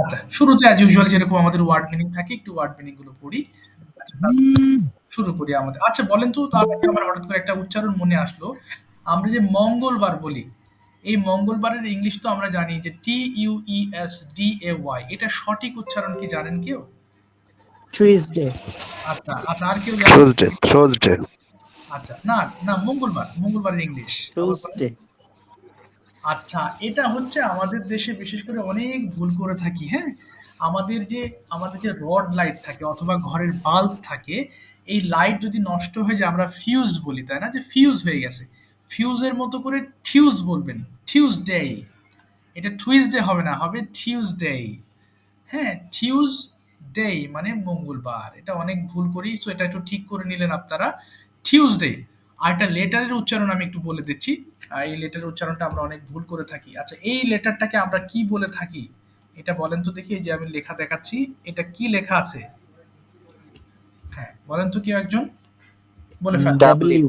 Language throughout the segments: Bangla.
আচ্ছা, শুরুতে অ্যাজ ইউজুয়াল যেরকম আমাদের ওয়ার্ড মিনিং থাকে, একটু ওয়ার্ড মিনিং গুলো পড়ি। আচ্ছা, শুরু করি আমাদের। আচ্ছা বলেন তো, তার আগে আমার হঠাৎ করে একটা উচ্চারণ মনে আসলো। আমরা যে মঙ্গলবার বলি, এই মঙ্গলবারের ইংলিশ তো আমরা জানি যে TUESDAY। এটা সঠিক উচ্চারণ কি জানেন কেউ? টুইসডে। আচ্ছা, আচ্ছা আর কেউ জানেন? Thursday, Thursday. আচ্ছা, না, না মঙ্গলবার, মঙ্গলবারের ইংলিশ। আবার বলেন। টুইসডে। আচ্ছা, এটা হচ্ছে আমাদের দেশে বিশেষ করে অনেক ভুল করে থাকি, হ্যাঁ? আমাদের যে আমাদের যে রড লাইট থাকে অথবা ঘরের বাল্ব থাকে, এই লাইট যদি নষ্ট হয়ে যায় আমরা ফিউজ বলি, তাই না? যে ফিউজ হয়ে গেছে। ফিউজের মতো করে টিউজ বলবেন, টিউজডে। এটা টুইসডে হবে না, হবে টিউজডে। হ্যাঁ, টিউজডে মানে মঙ্গলবার। এটা অনেক ভুল করি, সো এটা একটু ঠিক করে নিলেন আপনারা। টিউজডে। আর একটা লেটারের উচ্চারণ আমি একটু বলে দিচ্ছি। এই লেটারের উচ্চারণটা আমরা অনেক ভুল করে থাকি। আচ্ছা, এই লেটারটাকে আমরা কি বলে থাকি? এটা বলেন তো দেখি। এই যে আমি লেখা দেখাচ্ছি, এটা কি লেখা আছে? হ্যাঁ, বলেন তো কেউ একজন বলে ফেল। W. ডাব্লিউ।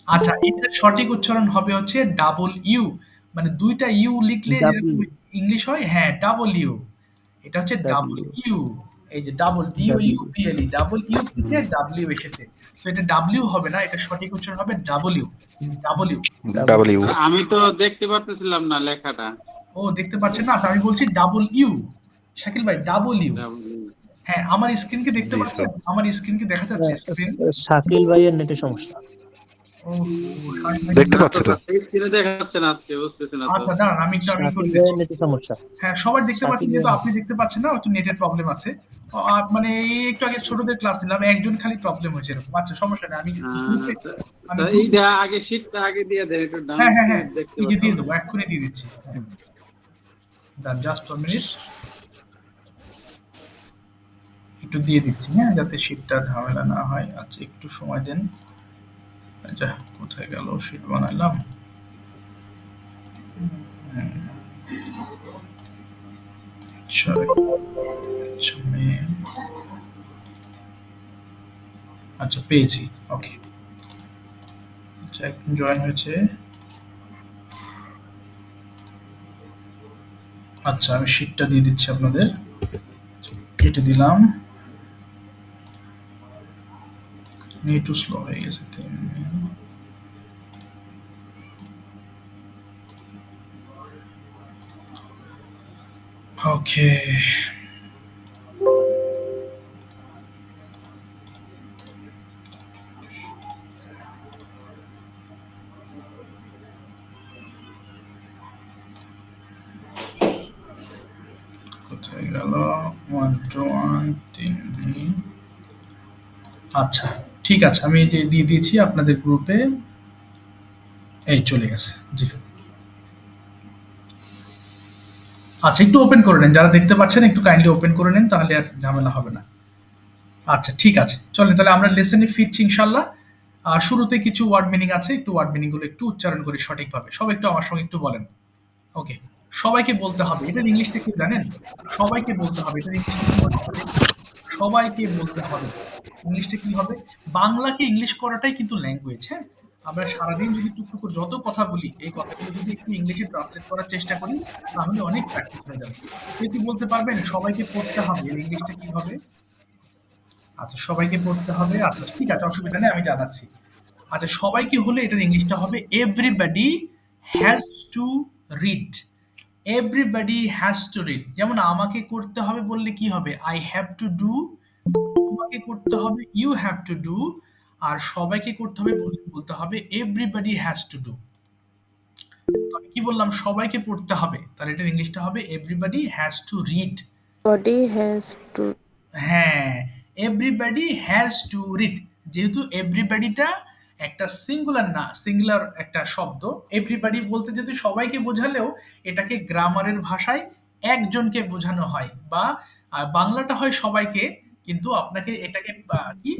আচ্ছা, এটার সঠিক উচ্চারণ হবে হচ্ছে ডাবল ইউ। মানে ২ টা ইউ লিখলে যেরকম ডাব্লিউ। ইংলিশ হয়, হ্যাঁ, ডাবল ইউ। এটা হচ্ছে ডাবল ডাব্লিউ। ইউ। এই যে double W. DOUBLE, double you থেকে ডাব্লিউ এসেছে। তো এটা ডাব্লিউ হবে না, এটা সঠিক উচ্চারণ হবে double you. Double you. W. W. আর আমি তো দেখতে পারতেছিলাম না লেখাটা। ও দেখতে পাচ্ছেন না? আচ্ছা আমি বলছি ডাবল ইউ। শাকিল ভাই ডাবল ইউ। ডাব্লিউ। হ্যাঁ, আমার স্ক্রিন কি দেখতে জি পাচ্ছেন? স্যার। আমার স্ক্রিন কি দেখা যাচ্ছে স্ক্রিন? শাকিল ভাইয়ের নেটের সমস্যা। ওহো! শাকিল ভাই দেখতে না তো পাচ্ছি তো। স্ক্রিনে দেখাচ্ছে না, আজকে বুঝতেছি না তো। আচ্ছা দাঁড়ান, আমি একটু করে শাকিল দিচ্ছি। ভাইয়ের নেটের সমস্যা। হ্যাঁ, সবাই দেখতে পাচ্ছেন শাকিল কিন্তু ভাইয়ের আপনি দেখতে পাচ্ছেন না, হয়তো নেটের প্রবলেম আছে। মানে এই একটু আগে ছোটদের ক্লাস নিলাম, একজন খালি প্রবলেম হয়েছে এরকম। আচ্ছা সমস্যা নেই, আমি গ্রুপে আমি গ্রুপে এইটা আগে শীটটা আগে দিয়ে দেন, একটু ডান হ্যাঁ, হ্যাঁ, দিকে হ্যাঁ। দেখতে এই যে পারতাম দিয়ে না। দেবো, এক্ষুনি দিয়ে দিচ্ছি। হ্যাঁ, দাঁড়ান জাস্ট 1 মিনিট। একটু দিয়ে দিচ্ছি, হ্যাঁ, যাতে শীটটা ঝামেলা না হয়। আচ্ছা একটু সময় দেন। আচ্ছা, কোথায় গেল? শীট বানাইলাম। হুম, আচ্ছা, আচ্ছা, আচ্ছা পেয়েছি। ওকে। আচ্ছা একজন জয়েন হয়েছে। আচ্ছা আমি শীটটা দিয়ে দিচ্ছি আপনাদের। কেটে দিলাম। একটু স্লো হয়ে গেছে। ওকে। কোথায় গেল? 1 2 1 3। আচ্ছা ঠিক আছে, আমি এই যে দিয়ে দিয়েছি আপনাদের গ্রুপে। এই চলে গেছে। জি। আচ্ছা একটু ওপেন করে নেন, যারা দেখতে পাচ্ছেন একটু কাইন্ডলি ওপেন করে নেন, তাহলে আর ঝামেলা হবে না। আচ্ছা ঠিক আছে, চলেন তাহলে আমরা লেসনে ফিরছি ইনশাল্লাহ। শুরুতে কিছু ওয়ার্ড মিনিং আছে, একটু ওয়ার্ড মিনিং গুলো একটু উচ্চারণ করি সঠিকভাবে। সবাই একটু আমার সঙ্গে একটু বলেন। ওকে। সবাইকে বলতে হবে, এটার ইংলিশটা কি জানেন? সবাইকে বলতে হবে, এটার ইংলিশটা কি হবে? সবাইকে বলতে হবে। ইংলিশটা কি হবে? বাংলাকে ইংলিশ করাটাই কিন্তু ল্যাঙ্গুয়েজ, হ্যাঁ? আমরা সারাদিন যদি টুকটুক করে যত কথা বলি, এই কথাগুলো যদি একটু ইংলিশে ট্রান্সলেট করার চেষ্টা করি, তাহলে অনেক প্র্যাকটিস হয়ে যাবে। কেউ কি বলতে পারবেন সবাইকে পড়তে হবে এর ইংলিশটা কি হবে? আচ্ছা সবাইকে পড়তে হবে। আচ্ছা ঠিক আছে, অসুবিধা নেই, আমি জানাচ্ছি। আচ্ছা সবাইকে হলে এটার ইংলিশটা হবে everybody has to read. Everybody has to read. যেমন আমাকে করতে হবে বললে কি হবে? I have to do. তোমাকে করতে হবে ইউ হ্যাভ টু ডু। আর সবাইকে করতে হবে বললে বলতে হবে এভরিবডি হ্যাজ টু ডু। আমি কি বললাম? সবাইকে পড়তে হবে, তাহলে এটার ইংলিশটা হবে everybody has to read. Body has to. হ্যাঁ, এভরিবডি হ্যাজ টু রিড। যেহেতু এভরিবডিটা একটা সিঙ্গুলার না, সিঙ্গুলার একটা শব্দ। এভরিবডি বলতে যেহেতু সবাইকে বোঝালেও এটাকে গ্রামারের ভাষায় একজনকে বোঝানো হয়, বা বাংলাটা হয় সবাইকে, কিন্তু আপনাকে এটাকে কি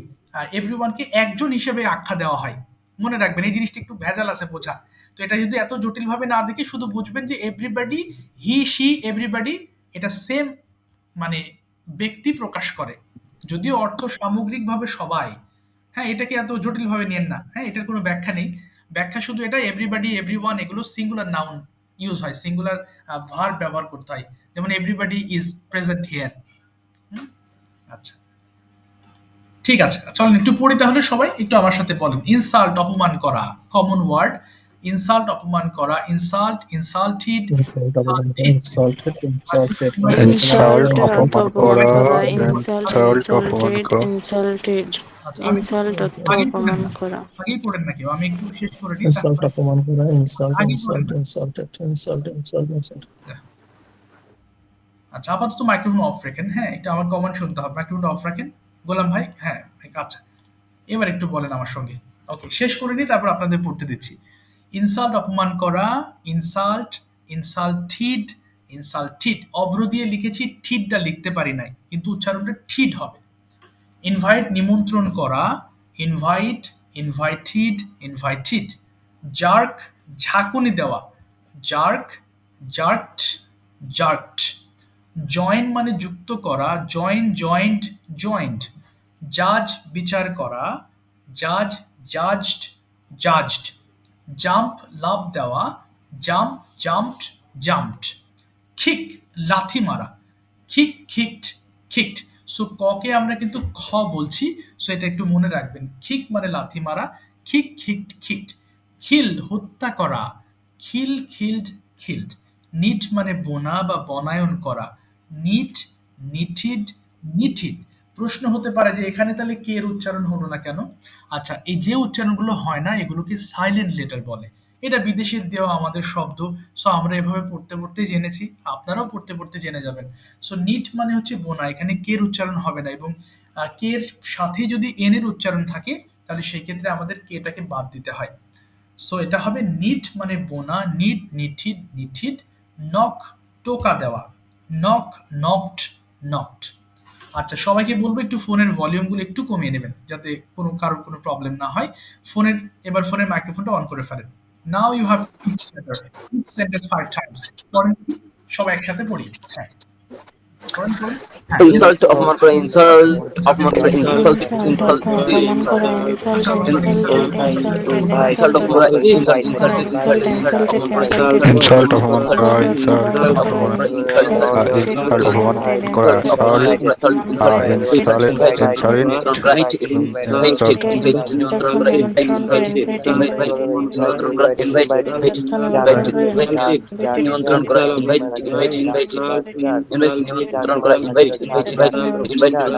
এভরিওয়ানকে একজন হিসেবে আখ্যা দেওয়া হয়। মনে রাখবেন এই জিনিসটা একটু ভেজাল আছে বোঝা। তো এটা যদি এত জটিল ভাবে না দেখে শুধু বুঝবেন যে এভরিবডি, হি সি এভরিবডি, এটা সেম মানে ব্যক্তি প্রকাশ করে। যদিও অর্থ সামগ্রিকভাবে সবাই। হ্যাঁ, এটাকে এত জটিলভাবে নিয়েন না। হ্যাঁ, এটার কোনো ব্যাখ্যা নেই। ব্যাখ্যা শুধু এটা এভরিবডি, এভরিওয়ান এগুলো সিঙ্গুলার নাউন। ইউজ হয়, সিঙ্গুলার ভার্ব ব্যবহার করতে হয়, যেমন এভরিবডি ইজ প্রেজেন্ট হিয়ার। আচ্ছা, ঠিক আছে, চলেন একটু পড়ি তাহলে সবাই একটু আমার সাথে বলেন। ইনসাল্ট অপমান করা, কমন ওয়ার্ড। ইনসাল্ট অপমান করা, ইনসাল্ট, ইনসাল্টেড, ইনসাল্ট অপমান করা, insulted. Insulted, insulted, insult Insult অপমান অপমান করা, করা, ইনসাল্ট ইনসাল্ট অপমান ইনসাল্টেড, করা, ইনসাল্টেড, আচ্ছা, ইনসাল্ট আগেই পড়েন অপমান না, করা। আগেই পড়েন না কেউ, আমি একটু শেষ করে দিই ইনসাল্ট তারপরে অপমান করা, ইনসাল্ট, আগেই পড়েন ইনসাল্ট, না। Insulted, insult, insult, insult. আচ্ছা, আপাতত মাইক্রোফোন অফ রাখেন, হ্যাঁ, এটা আমার কমান্ড শুনতে হবে, মাইক্রোফোনটা অফ রাখেন। গোলাম ভাই, হ্যাঁ, আচ্ছা, এবার একটু বলেন আমার সঙ্গে। ওকে, শেষ করে নিই, তারপর আপনাদের পড়তে দিচ্ছি। ইনসাল্ট অপমান করা, ইনসাল্ট, ইনসাল্টিড, ইনসাল্টিড। অভ্র দিয়ে লিখেছি, ঠিডটা লিখতে পারি নাই, কিন্তু উচ্চারণটা ঠিড হবে। ইনভাইট নিমন্ত্রণ করা, ইনভাইট, ইনভাইটেড, ইনভাইটেড। জার্ক ঝাঁকুনি দেওয়া, জার্ক, জার্কড, জার্কড। জয়েন মানে যুক্ত করা, জয়েন, জয়েন্ট, জয়েন্ট। জাজ বিচার করা, জাজ, জাজড, জাজড। জাম্প লাফ দেওয়া, জাম্প, জাম্পড, জাম্পড। কিক লাথি মারা, কিক, কিকড, কিকড। সো ককে আমরা কিন্তু খ বলছি, সো এটা একটু মনে রাখবেন। কিক মানে লাথি মারা, কিক, কিকড, কিকড। কিল হত্যা করা, কিল, কিলড, কিলড। নিট মানে বোনা বা বনায়ন করা, নিট, নিটিড, নিটিড। প্রশ্ন হতে পারে যে এখানে তাহলে কে এর উচ্চারণ হলো না কেন? আচ্ছা, এই যে উচ্চারণগুলো হয় না এগুলোকে সাইলেন্ট লেটার বলে। এটা বিদেশের দেওয়া আমাদের শব্দ, সো আমরা এভাবে পড়তে পড়তে জেনেছি, আপনারাও পড়তে পড়তে জেনে যাবেন। সো নিট মানে হচ্ছে বোনা, এখানে কে এর উচ্চারণ হবে না, এবং কে এর সাথে যদি এন এর উচ্চারণ থাকে তাহলে সেই ক্ষেত্রে আমাদের কেটাকে বাদ দিতে হয়। সো এটা হবে নিট মানে বোনা, নিট, নিটিড, নিটিড। নক টোকা দেওয়া, নক, নকড, নকড। আচ্ছা, সবাইকে বলবো একটু ফোনের ভলিউমগুলো একটু কমিয়ে নেবেন যাতে কোনো কারোর কোনো প্রবলেম না হয়। ফোনের, এবার ফোনের মাইক্রোফোনটা অন করে ফেলেন। Now you have sentence 5 times. পড়েন, সবাই একসাথে পড়ি। হ্যাঁ, পড়েন, পড়েন। হ্যাঁ, ইনসাল্ট অপমান করা, ইনসাল্ট অপমান করা, ইনসাল্ট, ইনসাল্ট ইনসাল্ট, অপমান করা, insult insulted, insulted, insult insult অপমান করা, অপমান করা, insult, insult insulted, insulted, insult অপমান করা, ইনসাল্ট ইনসাল্ট অপমান অপমান করা, ইনসাল্ট অপমান ইনসাল্টেড, করা, ইনসাল্টেড, সল্ট অপমান করা, ইনসাল্ট, ইনসাল্ট, ইনসাল্ট, যখন নিমন্ত্রণ করা, ইনভাইটিং করা, যখন নিমন্ত্রণ করা, ইনভাইটেড নিমন্ত্রণ করা, করা, ইনভাইট, ইনভাইট, ইনভাইট, ইনভাইট, নিমন্ত্রণ করা, ইনভাইট, ইনভাইট, ইনভাইট,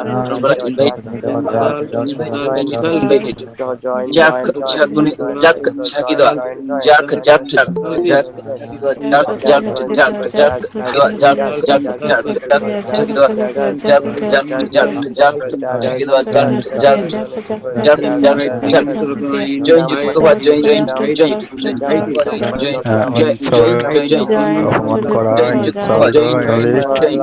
নিমন্ত্রণ করা, ইনভাইট, ইনভাইটেড। জাক, ঝাঁকুনি, জাক, ঝাঁকি দেওয়া, জাক, জাক, জাক, জাক, জাক, জাক, জাক, জাক, জাক, জাক, জাক, জাক, ঝাঁকি দেওয়া, জাক, জাক, জাক, জাক, ঝাঁকি দেওয়া, জাক, জাক, জাক, জাক, জাক। জয়েন যুক্ত হওয়া, join, join, join, join, insult join, অপমান করা, জয়েন যুক্ত হওয়া, insult, join, insult, join,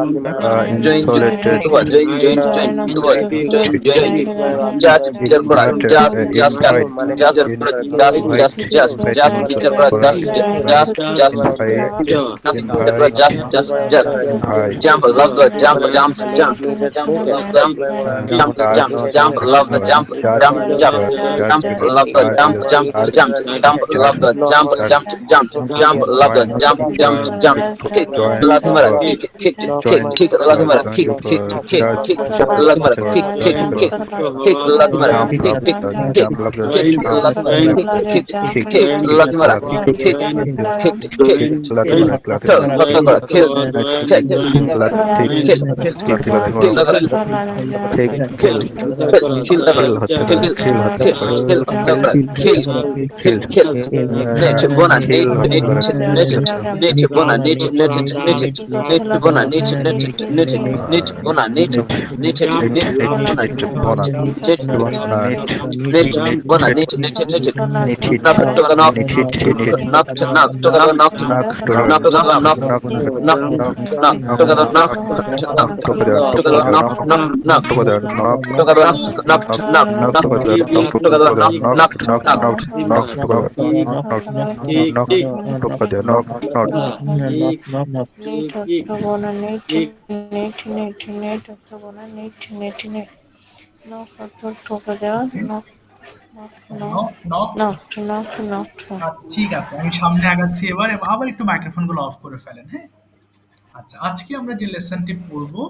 join insulated, যুক্ত হওয়া, জয়েন, জয়েন, জয়েন যুক্ত হওয়া, জয়েন, জয়েন। জাজ বিচার করা, জাজ, জাজ, জাজ, জাজ করা, জাজ, জাজ, জাজ, জাজ বিচার করা, জাজ, জাজ, জাজ, ইনভাইট, জাজ বিচার করা, ইনভাইট, জাজ, জাজ, জাজ। Invite, Jump, love the jump, jump, jump, jump, jump, jump, jump, love the jump, jump, jump, jump, love the jump, jump, jump, jump, love the jump, jump, jump, jump, love the jump, jump, jump. Kick, love mara, kick, kick, kick, kick, love mara, kick, kick, kick, kick, love mara, kick, kick, kick, kick, love mara, kick, kick, kick, kick, love mara, kick, kick, kick, love mara, kick, kick, kick, kick, kill, hot mara, kill, kick, kill, net অর্থবনা, নেট, নেট, নেট, নেট অর্থবনা, নেট, নেট, নেট। নখ অর্থ ঠোকা দেওয়া, নখ, No, not. no, no, no, no. আচ্ছা ঠিক আছে, আমি সামনে আগাচ্ছি এবার এবং আবার একটু মাইক্রোফোন গুলো অফ করে ফেলেন, হ্যাঁ। আচ্ছা আজকে আমরা যে লেসনটি পড়বো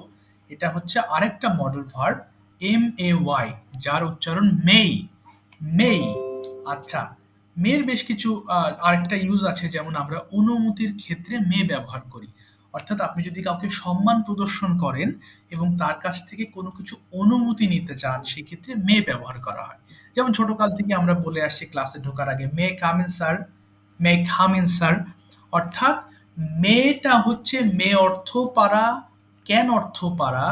এটা হচ্ছে আরেকটা মডেল ভার্ব MAY, যার উচ্চারণ মেই, মেই। আচ্ছা, মেয়ের বেশ কিছু আরেকটা ইউজ আছে, যেমন আমরা অনুমতির ক্ষেত্রে মে ব্যবহার করি। অর্থাৎ আপনি যদি কাউকে সম্মান প্রদর্শন করেন এবং তার কাছ থেকে কোনো কিছু অনুমতি নিতে চান, সেক্ষেত্রে মে ব্যবহার করা হয়। যেমন ছোটকাল থেকে আমরা বলে আসছি ক্লাসে ঢোকার আগে, may come in sir, may come in sir. অর্থাৎ মেয়েটা হচ্ছে মে অর্থ পারা, ক্যান অর্থ পারা,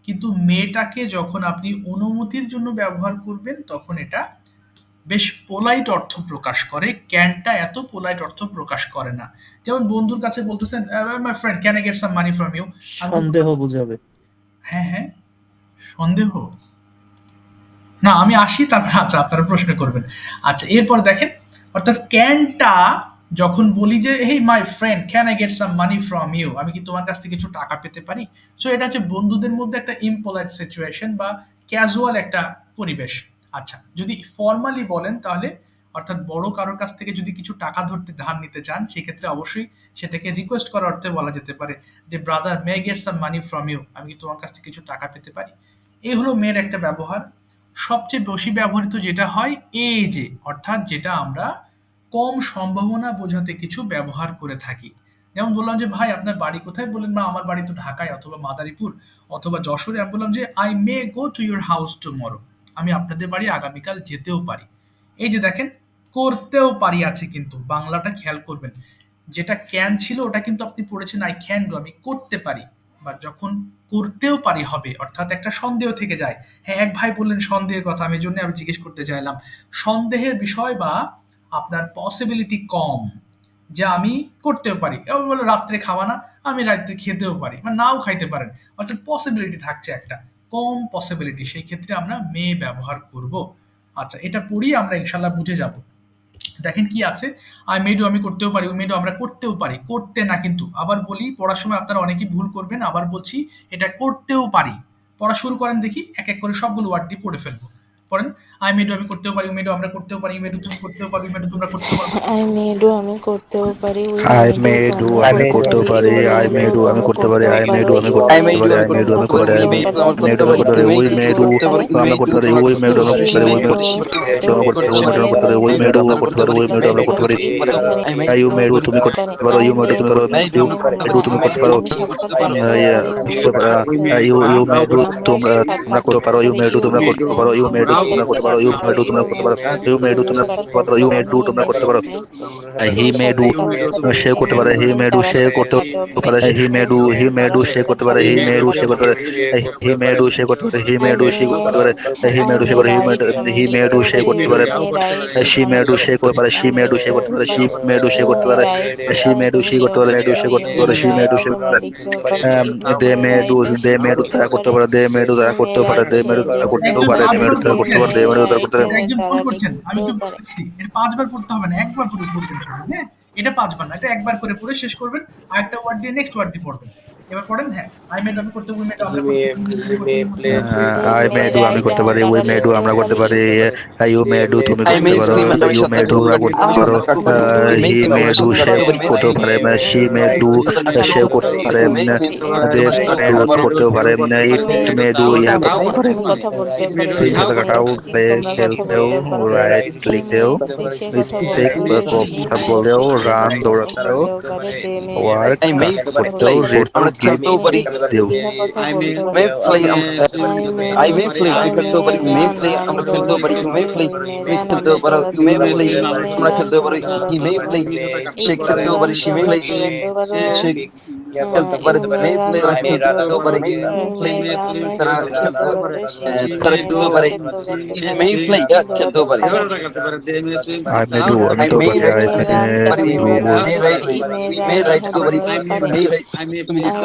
কিন্তু মেয়েটাকে যখন আপনি অনুমতির জন্য ব্যবহার করবেন তখন এটা বেশ পোলাইট অর্থ প্রকাশ করে, ক্যানটা এত পোলাইট অর্থ প্রকাশ করে না। যেমন বন্ধুর কাছে বলতেছেন, my friend can I get some money from you. সন্দেহ বুঝাবে। হ্যাঁ হ্যাঁ, সন্দেহ না, আমি আসি তারপর আচ্ছা আপনারা প্রশ্ন করবেন। আচ্ছা এরপর দেখেন, অর্থাৎ ক্যানটা যখন বলি যে hey my friend can I get some money from you, আমি কি তোমার কাছ থেকে কিছু টাকা পেতে পারি। সো এটা হচ্ছে বন্ধুদের মধ্যে একটা ইমপোলাইট সিচুয়েশন বা ক্যাজুয়াল একটা পরিবেশ। আচ্ছা যদি ফর্মালি বলেন তাহলে, অর্থাৎ বড় কারোর কাছ থেকে যদি কিছু টাকা ধরতে ধার নিতে চান, সেক্ষেত্রে অবশ্যই সেটাকে রিকোয়েস্ট করার অর্থে বলা যেতে পারে যে brother may get some money from you, আমি কি তোমার কাছ থেকে কিছু টাকা পেতে পারি। এই হলো মেয়ের একটা ব্যবহার। সবচেয়ে বেশি ব্যবহৃত যেটা হয় যে, অর্থাৎ যেটা আমরা কম সম্ভাবনা বোঝাতে কিছু ব্যবহার করে থাকি। যেমন বললাম যে ভাই আপনার বাড়ি কোথায়, বললেন না আমার বাড়ি তো ঢাকায় অথবা মাদারীপুর অথবা যশোরে। আমি বললাম যে I may go to your house tomorrow, আমি আপনাদের বাড়ি আগামীকাল যেতেও পারি। এই যে দেখেন, করতেও পারি আছে, কিন্তু বাংলাটা খেয়াল করবেন, যেটা ক্যান ছিল ওটা কিন্তু আপনি পড়েছেন আই ক্যান ডু, আমি করতে পারি। বা যখন করতেও পারি হবে, অর্থাৎ একটা সন্দেহ থেকে যায়। হ্যাঁ, এক ভাই বললেন সন্দেহের কথা, আমি জন্য আমি জিজ্ঞেস করতে চাইলাম সন্দেহের বিষয় বা আপনার পসিবিলিটি কম, যে আমি করতেও পারি। এবার বলে রাত্রে খাওয়া না, আমি রাত্রে খেতেও পারি, মানে নাও খাইতে পারেন, অর্থাৎ পসিবিলিটি থাকছে একটা কম পসিবিলিটি, সেই ক্ষেত্রে আমরা মে ব্যবহার করব। আচ্ছা এটা পড়ি আমরা ইনশাল্লাহ বুঝে যাব। দেখেন কি আছে, আই মে ডু আমি করতেও পারি, উই মে ডু আমরা করতেও পারি, করতে না। কিন্তু আবার বলি, পড়ার সময় আপনারা অনেকেই ভুল করবেন, আবার বলছি এটা করতেও পারি। পড়া শুরু করেন দেখি, এক এক করে সবগুলো ওয়ার্ড দিয়ে পড়ে ফেলবো। পড়েন, আই মে ডু আমি করতেও পারি, উই মে ডু আমরা করতেও পারি, ইউ মে ডু তুমি করতেও পারি, উই মে ডু তোমরা করতেও পারো। I may do আমি করতেও পারি, we I may do may do তোমরা আমি করতে করতেও পারি, পারি, you I may may do do আমি তুমি করতে পারি, করতেও I may পারো, do আমি you করতে may do পারি, I may do তোমরা আমি করতে করতেও পারি, পারো, I may do আমি করতে পারি, we may do করতেও পারে, আমরা করতে পারি, we may do আমরা করতে পারি, we may do she আমরা করতে পারি, we may do আমরা করতে পারি, we may do আমরা করতে পারি, we may do আমরা করতে পারি, you may do তুমি করতে পারো, you may do তুমি করো, you may do তুমি করতে পারো, আমি সাঁতার কাটতে পারি, you may do তোমরা আমরা তোমরা করতে পারো, you may do তোমরা করতে পারো, you may do তোমরা করতে পারো, you may do তোমরা করতে পারো, you may do তোমরা করতে পারো, you may do তোমরা করতে পারো, he may do সে করতে পারে, he may do সে করতে পারে, he may do সে করতে পারে, he may do সে করতে পারে, he may do সে করতে পারে, he may do সে করতে পারে, he may do সে করে, he may do সে করতে পারে, she may do সে করতে পারে, she may do সে করতে পারে, she may do সে করতে পারে, she may do সে করতে পারে, may do সে করতে পারে, she may do সে করতে পারে, they may do তারা করতে পারে, they may do তারা করতেও পারে, they may do তারা করতেও একজন পারে, they may do তারা পাঁচবার করতে পড়ছেন, পারে, they may do তারা করতে পারে। একজন ভুল করছেন, আমি একটু বলছি, এটা পাঁচবার পড়তে হবে না, একবার করে পড়বেন শুধু, হ্যাঁ। এটা পাঁচবার না, এটা একবার করে পড়ে শেষ করবেন, আরেকটা ওয়ার্ড দিয়ে নেক্সট ওয়ার্ড দিয়ে পড়বেন। এবার পড়েন, হ্যাঁ, আই মে ডু আমি করতে, উই মে ডু আমরা করতে, I may do আমি করতে পারি, we may do আমরা করতে পারি, you may do তুমি I করতে may পারো, do you may do তোমরা করতে পারো, he may do সে করতেও পারে, she may do সে করতে পারে, they may do করতেও পারে, it may do ইহা করতে পারে। তুমি কথা বলতে পারো, সিন সাথে কাটাও, প্লে তোমরা কথা খেলতেও, বলতে পারো, রাইট সে লিখতেও, সে কথা স্পিক বলতে কথা পারে, বলেও, রান ইহা দৌড়াতেও, বলতেও পারে, দে মে ওয়ার্ক I may কাজ করতেও, play রিড আমরা গিভ খেলতেও পারি, দিও। ইহা কথা বলতে may পারে, play আমরা I may play I আমরা খেলতেও পারি, may may run play আমি আমরা খেলতেও পারি, দৌড়াতেও you may পারি, play we may তুমি run আমরা খেলতেও পারো, you দৌড়াতেও may পারি, play we may আমরা run খেলতেও তুমি পারি, he দৌড়াতেও may পারো, play সে it may খেলতেও run পারি, she may তোমরা play দৌড়াতেও পারো, সে খেলতে পারে, you may may run play ওরা তুমি খেলতেও পারে, দৌড়াতে, may you play may run তারা সে খেলতেও পারে, দৌড়াতে, she তারা may খেলতেও run পারে, সে দৌড়াতে he পারে, may play খেলতেও দৌড়াতে পারে, পারে, I may do আমি I তো may পারি, you I may may run তুমি do দৌড়াতে may পারো, write you may may run write ইহা তো পারি, দৌড়াতেও পারে, may write তুমি লিখতে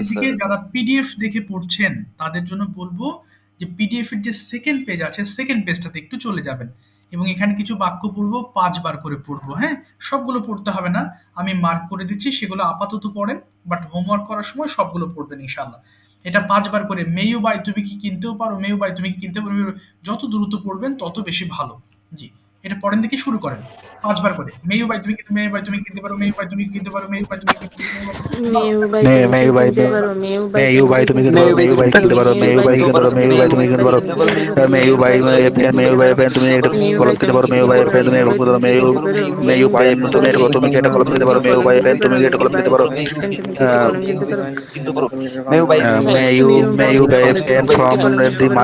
নিচের দিকে যারা পিডিএফ দেখে পড়ছেন তাদের জন্য বলবো যে পিডিএফ এর যে সেকেন্ড পেজ আছে সেকেন্ড পেজটাতে একটু চলে যাবেন এবং এখানে কিছু বাক্য পড়বো 5 বার করে পড়বো। হ্যাঁ, সবগুলো পড়তে হবে না, আমি মার্ক করে দিচ্ছি, সেগুলো আপাতত পড়েন, বাট হোমওয়ার্ক করার সময় সবগুলো পড়বেন ইনশাআল্লাহ। এটা 5 বার করে। মেয়ু বাই তুমি কি কিনতেও পারো, মেয়ু বাই তুমি কি কিনতে পারো, যত দ্রুত পড়বেন তত বেশি ভালো। জি, এটা পড়েন দেখি, শুরু করেন 5 বার করে। মেয়ু ভাই তুমি কিন্তু, মেয়ু ভাই তুমি কিনতে পারো, মেয়ু ভাই তুমি কিনতে পারো, মেয়ু ভাই তুমি কিনতে পারো, মেয়ু ভাই তুমি কিনতে পারো। মেয়ু ভাই মে তুমি মে কি ভাই কিনতে পারো? মেয়ু ভাই মে ইউ তুমি ভাই কি তুমি কিনতে কিনতে পারো, পারো? মে ইউ ভাই কিনতে পারো, মে মেয়ু ইউ ভাই ভাই তুমি কিনতে পারো, মে ইউ ভাই তুমি কিনতে পারো, মে ইউ ভাই ফ্যান, মে ইউ ভাই ফ্যান তুমি একটা মেয়ু কলম ভাই কিনতে তুমি পারো, মে ইউ কিনতে ভাই পারো? ফ্যান তুমি মেয়ু একটা ভাই কলম কিনতে তুমি পারো, কি কিনতে পারো? মে ইউ মেয়ু ভাই তুমি ভাই একটা কলম কিনতে পারো, মে ইউ ভাই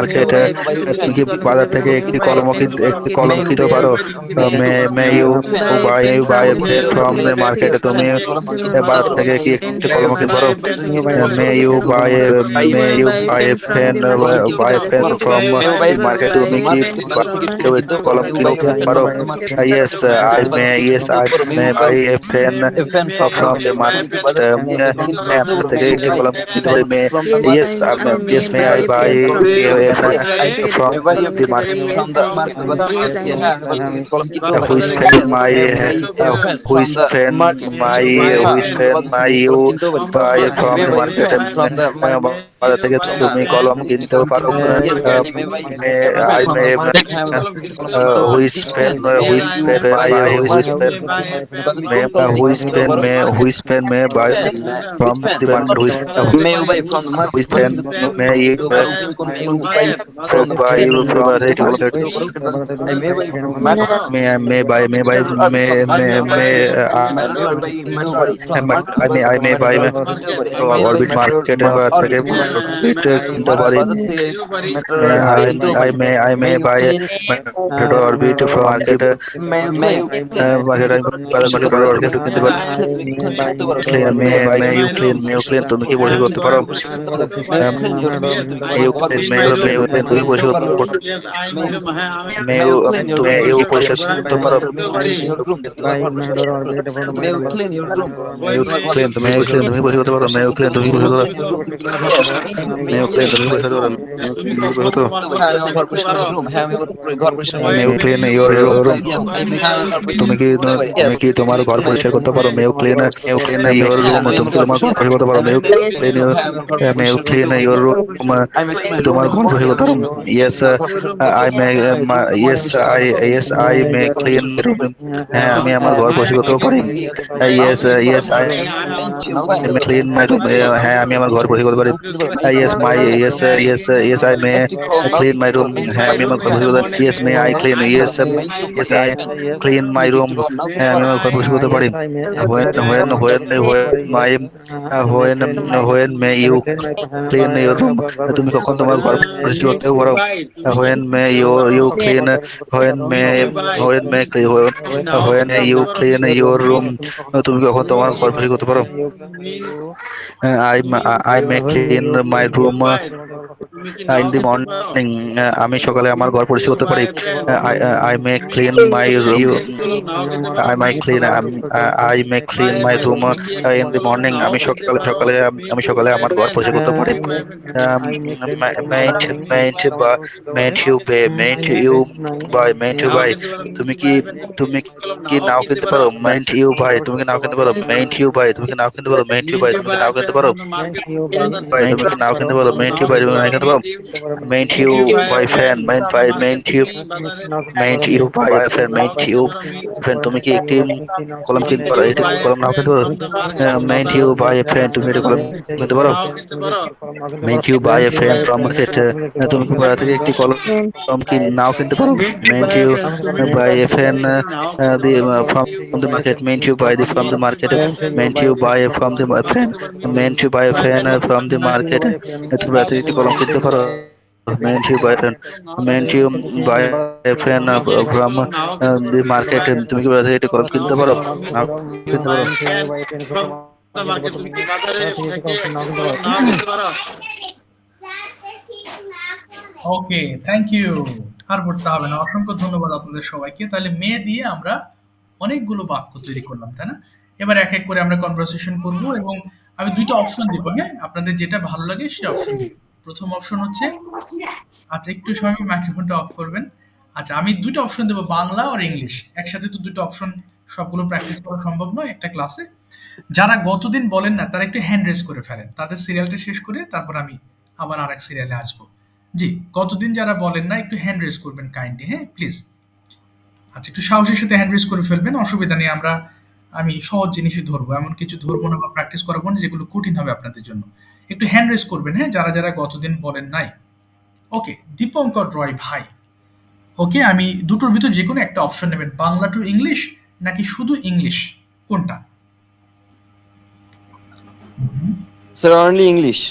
ফ্যান তুমি একটা কলম কিনতে পারো, ফ্যান তুমি কি একটা কলম কিনতে পারো? মেয়ু মে ভাই ইউ ভাই ফ্যান তুমি ফ্যান কি একটি ফ্রম কলম কিনতে দি পারো? মেয়ু মার্কেট ভাই ফ্যান তুমি কি তুমি একটি কি কলম কিনতে বাজার পারো? থেকে মেয়ু একটি ভাই কলম ফ্যান তুমি কি একটি একটি কলম কলম কিনতে কিনতে পারো, পারো? মে ইউ ভাই buy pen buy from pen তুমি ফ্রম কি দি বাজার থেকে মার্কেট একটি তুমি কলম কিনতে পারো? বাজার থেকে কি ফ্যান একটি ফ্রম কলম কিনতে পারো, মার্কেট তুমি কি বাজার মে থেকে ইউ একটি কলম বাই কিনতে পারো? মে মেয়ু ইউ ভাই buy pen from pen the market তুমি কি বাই বাজার ফ্যান থেকে একটি ফ্রম কলম কিনতে দি পারো? মার্কেট তুমি ভাই কি ফ্যান ফ্রম কলম কিনতে পারো, yes I may buy a pen from the market, হ্যাঁ আপনার থেকে একটি কলম কিনতে পারি, may Yes, yes I yes may may buy I a buy pen from the market. an তুমি কি বাজার থেকে একটি from কলম the কিনতে পারো? market, Yes, I may which pen my which pen my which pen my you buy from the market, বাজার থেকে তুমি কলম কিনতেও পারো, may I may which pen which pen which pen may buy from the market, which pen may you buy from the market, না may buy may I may buy orbit market থেকে orbit কিনতে পারি, I may buy Matador orbit from market, market বাজার থেকে একটু কিনতে পারি, may you clean তুমি কি পরিষ্কার করতে পারো, may you clean তুমি পরিষ্কার করতে, তুমি পরিষ্কার করতে পারো, may you clean তুমি পরিষ্কার করতে পারো, may you clean তুমি পরিষ্কার করতে পারো, may you clean তুমি পরিষ্কার করতে পারো, may you clean your room তুমি কি তোমার ঘর পরিষ্কার করতে পারো, may you clean your room তুমি কি তোমার ঘর পরিষ্কার করতে পারো, may you clean your room তোমার ঘর পরিষ্কার করতে পারো, yes I may yes I may clean my room, হ্যাঁ আমি আমার ঘর পরিষ্কার করতেও পারি, yes I may clean my room, হ্যাঁ আমি আমার ঘর পরিষ্কার করতে পারি, yes I may clean my room, হ্যাঁ আমি আমার ঘর পরিষ্কার করতে পারি, yes may I clean yes I clean my room, হ্যাঁ আমি আমার ঘর পরিষ্কার করতে পারি, when may you clean your room তুমি কখন তোমার ঘর পরিষ্কার করতে পারো, when may you clean when you clean your room তুমি কখন তোমার ঘর পরিষ্কার করতে পারো, I may clean my room in the morning, আমি সকালে আমার ঘর পরিষ্কার করতে পারি, I may clean my room I may clean my room in the morning, আমি সকালে আমার ঘর পরিষ্কার করতে পারি, maint you buy তুমি কি নাও কিনতে পারো, maint you buy তুমি কি নাও কিনতে পারো, maint you buy তুমি কি নাও কিনতে পারো, maint you buy তুমি কি নাও কিনতে পারো, তুমি কি নাও কিনতে পারো, maint you buy তুমি কি নাও কিনতে পারো, maint you buy fan maint you buy a fan maint you fan তুমি কি একটি কলম কিনতে পারো, একটি কলম নাও কিনতে পারো, maint you buy a fan তুমি একটি কলম কিনতে পারো, maint you buy a fan from market, তুমি কি বাজার থেকে একটি কলম কি নাও কিনতে পারো, maint you buy a fan from the market, maint you buy from the market, maint you buy from the fan maint you buy a fan from the market, তুমি বাজার থেকে একটি কলম কিনতে পারো, maint you buy a fan maint you buy a fan from the market, তুমি কি বাজার থেকে একটি কলম কিনতে পারো, নাও কিনতে পারো, ওকে, থ্যাংক ইউ। আর পড়তে হবে না। অসংখ্য ধন্যবাদ আপনাদের সবাইকে। তাহলে মে দিয়ে আমরা অনেকগুলো বাক্য তৈরি করলাম, তাই না? এবার এক এক করে আমরা কনভারসেশন করব এবং আমি ২ টা অপশন দিব, হ্যাঁ? আপনাদের যেটা ভালো লাগে সেই অপশন দিব। ১ম অপশন হচ্ছে, আচ্ছা একটু সময় মাইক্রোফোনটা অফ করবেন। আচ্ছা আমি ২ টা অপশন দেব, বাংলা আর ইংলিশ। একসাথে তো ২ টা অপশন সবগুলো প্র্যাকটিস করা সম্ভব নয় একটা ক্লাসে। যারা গতদিন বলেন না তারা একটু হ্যান্ড রেজ করে ফেলেন। তাদের সিরিয়ালটা শেষ করে তারপর আমি আবার আরেক সিরিয়ালে আসবো। জি, গতদিন যারা বলেন না একটু হ্যান্ড রেজ করবেন কাইন্ডলি, হ্যাঁ? প্লিজ। আচ্ছা, একটু সাহসের সাথে হ্যান্ড রেজ করে ফেলবেন, অসুবিধা নেই। আমি সহজ জিনিসই ধরবো, এমন কিছু ধরবো না বা প্র্যাকটিস করাবো না যেগুলো কঠিন হবে আপনাদের জন্য। একটু হ্যান্ড রেজ করবেন, হ্যাঁ, যারা গতদিন বলেন নাই। ওকে, দীপঙ্কর রয় ভাই। ওকে, আমি দুটোর ভিতর যে কোনো একটা অপশন নেবেন, বাংলা টু ইংলিশ নাকি শুধু ইংলিশ, কোনটা? Sir, only English.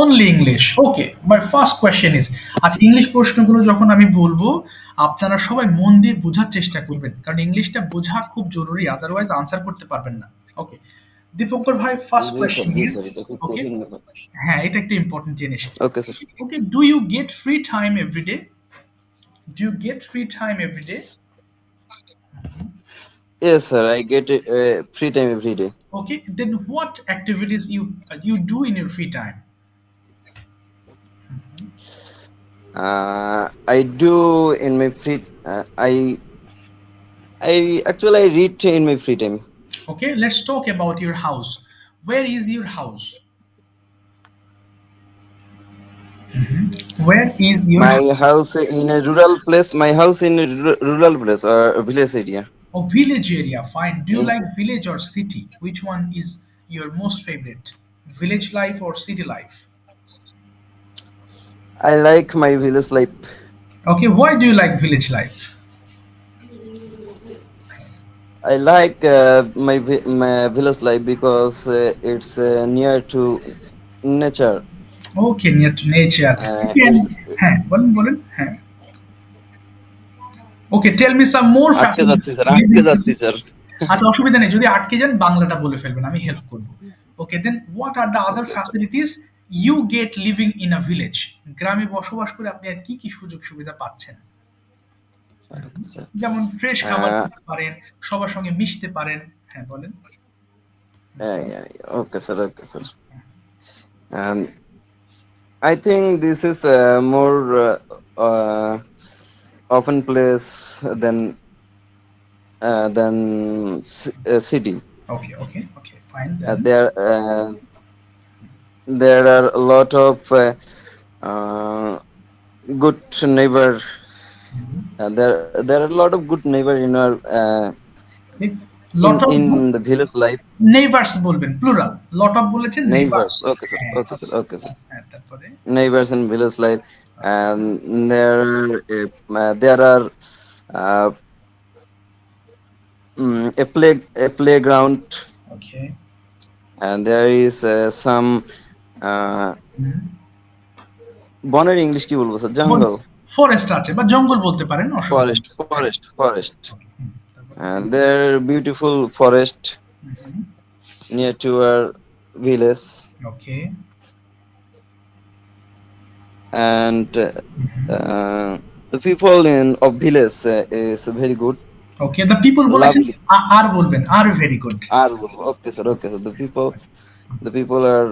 Only English. Okay, my first question is, আচ্ছা ইংলিশ প্রশ্নগুলো যখন আমি বলবো আপনারা সবাই মন দিয়ে বোঝার চেষ্টা করবেন, কারণ ইংলিশটা বোঝা খুব জরুরি, আদারওয়াইজ আনসার করতে পারবেন না। ওকে, দীপঙ্কর ভাই, ফার্স্ট কোয়েশ্চেন ইজ, ওকে, হ্যাঁ এটা একটা ইম্পর্টেন্ট জিনিস। Okay, sir. Okay, do you get free time everyday? Do you get free time everyday? Yes, sir. I get free time every day. Okay, then what activities you do in your free time? I do in my free. I actually I read in my free time. Okay, let's talk about your house. Where is your house? Where is your My house in a rural place. My house in a rural place or a village area. village area? Fine. Do you Mm. like village or city? Which one is your most favorite? Village life or city life? I like my village life. Okay, why do you like village life? I like my village life because it's near to nature. Okay, near to nature. হ্যাঁ, বলেন হ্যাঁ। Okay, tell me some more আটকে যাচ্ছি স্যার আচ্ছা, অসুবিধা নেই, যদি আটকে যান বাংলাটা বলে ফেলবেন, আমি হেল্প করব। Okay, then what are the other facilities you get living in a village? গ্রামে বসবাস করে আপনি আর কি কি সুযোগ সুবিধা পাচ্ছেন? যেমন ফ্রেশ খাবার খেতে পারেন, সবার সঙ্গে মিশতে পারেন, হ্যাঁ বলেন। Okay, sir. I think this is a more open place than city. Okay, fine. There are a lot of good neighbor. There are a lot of good neighbor in our in the village life. Neighbours বলবেন, প্লুরাল। লট অফ বলেছেন, Neighbors. Okay, sir. হ্যাঁ, তারপরে Neighbors in village life, and there are a playground, okay, and there is some বনের ইংলিশ কি বলবো স্যার? জঙ্গল, ফরেস্ট আছে বা জঙ্গল বলতে পারেন, forest, and there are beautiful forest near to our village, okay, and the people of village is very good. Okay, the people বলেছেন, Lovely. আর বলবেন, আর ভেরি গুড। আর okay sir, the people are,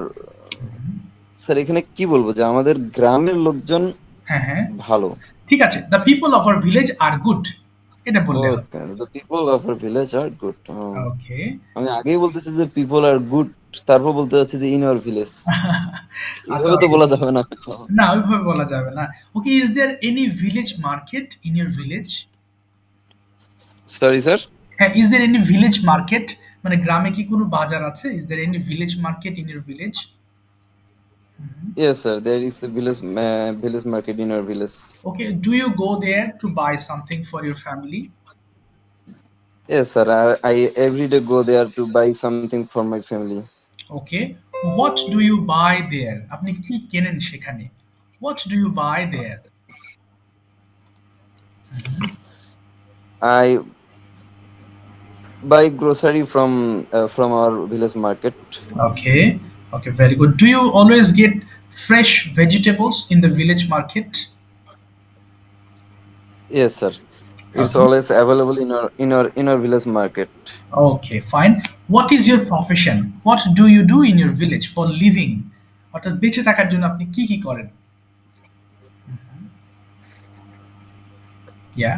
sir এখানে কি বলবো, যে আমাদের গ্রামের লোকজন হ্যাঁ, ভালো। ঠিক আছে, the people of our village are good, এটা বললে হবে। Okay, the people of our village are good. ওকে, আমি আগেই বলতেছি যে people are good, তারপর বলতে যাচ্ছি যে in our village. এভাবে তো বলা যাবে না। না, ওইভাবে বলা যাবে না। Okay, is there any village market in your village? Sorry sir? হ্যাঁ, is there any village market, মানে গ্রামে কি কোনো বাজার আছে? Is there any village market in your village? Yes sir, there is a village market in our village. Okay, do you go there to buy something for your family? Yes sir, I every day go there to buy something for my family. Okay, what do you buy there? আপনি কি কেনেন সেখানে? What do you buy there? I buy grocery from our village market. Okay, very good. Do you always get fresh vegetables in the village market? Yes sir, it's Okay. always available in our village market. Okay, fine. What is your profession? What do you do in your village for living? অর্থাৎ বেঁচে থাকার জন্য আপনি কি কি করেন? Yeah.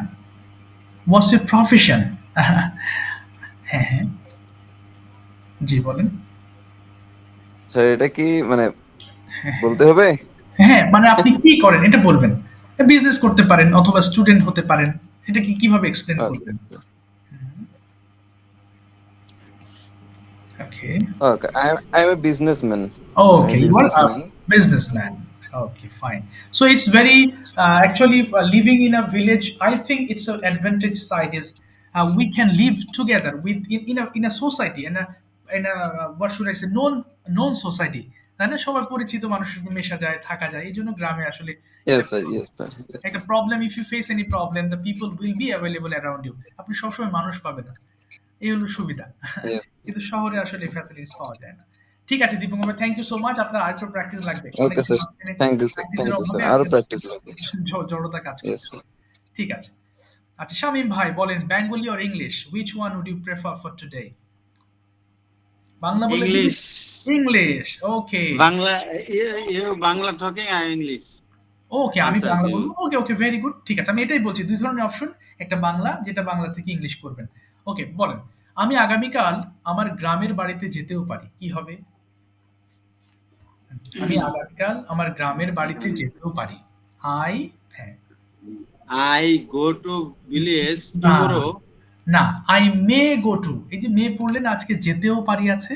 What's your profession? হ্যাঁ, জি বলেন। স্যার এটা কি মানে বলতে হবে? হ্যাঁ, মানে আপনি কি করেন এটা বলবেন। বিজনেস করতে পারেন অথবা স্টুডেন্ট হতে পারেন। সেটা কি কিভাবে এক্সপ্লেন Okay. করবেন? ওকে। Okay. I'm a businessman. Okay, you are a businessman. businessman. Okay, fine. So it's very actually living in a village. I think it's an advantage side is we can live together with in a society in a what should I say known society. তাই না সবার পরিচিত মানুষের সাথে মেশা যায় থাকা যায় এই জন্য গ্রামে আসলে Yes, sir. Yes, sir. Yes. একটা problem if you face any problem the people will be available around you আপনি সবসময় মানুষ পাবেন না এই হলো সুবিধা Yes. কিন্তু শহরে আসলে ফ্যাসিলিটিস পাওয়া যায় না ঠিক আছে দীপঙ্কর ভাই থ্যাংক ইউ সো মাচ আপনার আরেকটু প্র্যাকটিস লাগবে Okay, sir. Thank you, sir. Thank you, sir. আরো practice লাগবে। জড়তা কাজ Yes, করছে sir. ঠিক আছে আচ্ছা শামীম ভাই বলেন Bengali or English which one would you prefer for today Bangla বলে English. English okay Bangla, you Bangla talking, I English. Okay আমি আচ্ছা, বাংলা okay. বলবো ওকে ওকে ভেরি গুড ঠিক আছে আমি এটাই বলছি দুই ধরনের অপশন একটা বাংলা যেটা বাংলা থেকে ইংলিশ করবেন ওকে বলেন আমি আগামীকাল আমার গ্রামের বাড়িতে যেতেও পারি কি হবে আমি আগামীকাল আমার গ্রামের বাড়িতে যেতেও পারি আই হ্যাঁ I go to village tomorrow. না আই মে গো টু এই যে মে পড়লেন আজকে যেতেও পারি আছে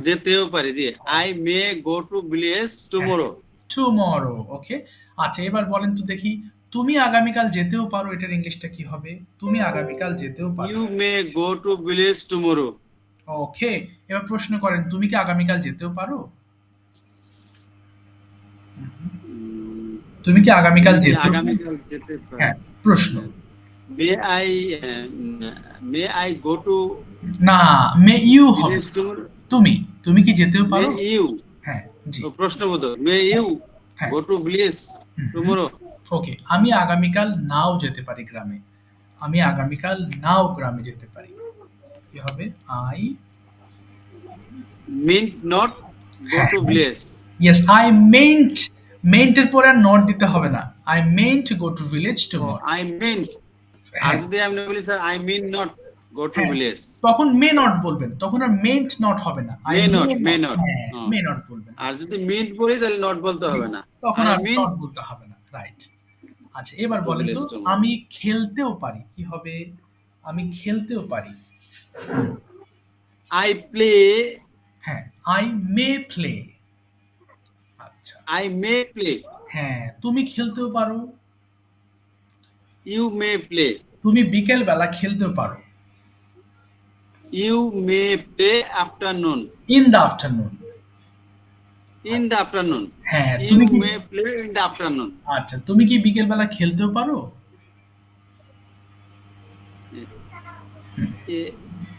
যেতেও পারি জি I may go to village tomorrow. Tomorrow okay আচ্ছা এবার বলেন তো দেখি তুমি আগামীকাল যেতেও পারো এটার ইংলিশটা কি হবে তুমি আগামীকাল যেতেও পারো You may go to village tomorrow. ওকে এবার প্রশ্ন করেন তুমি কি আগামীকাল যেতেও পারো তুমি কি আগামীকাল যেতেও পারো আগামীকাল যেতে পারি হ্যাঁ প্রশ্ন may I go to না মে ইউ হবে village tomorrow? তুমি কি যেতেও পারো May you হ্যাঁ জি প্রশ্নবোধক may you হ্যাঁ। go to village tomorrow? ওকে আমি আগামীকাল নাও যেতে পারি গ্রামে আমি আগামীকাল নাও গ্রামে যেতে পারি কি হবে I mean not go to village. Yes I meant এর পরে আর নট দিতে হবে না I meant go to village tomorrow I meant আর যদি আমি বলি sir I mean not go to village. তখন মে নট বলবেন তখন আর মেন্ট নট হবে না May not, may not. May not বলবেন আর যদি meant বলি তাহলে not বলতে হবে না তখন I আর mean নট বলতে হবে না রাইট আচ্ছা এবার বলেন তো village tomorrow. আমি খেলতেও পারি কি হবে আমি খেলতেও পারি I play হ্যাঁ আই মে প্লে আচ্ছা I may play. হ্যাঁ তুমি খেলতেও পারো You may play. তুমি বিকেল বেলা খেলতেও পারো You may play afternoon. In the afternoon In the afternoon. হ্যাঁ You তুমি কি may play in the afternoon. আচ্ছা তুমি কি বিকেল বেলা খেলতেও পারো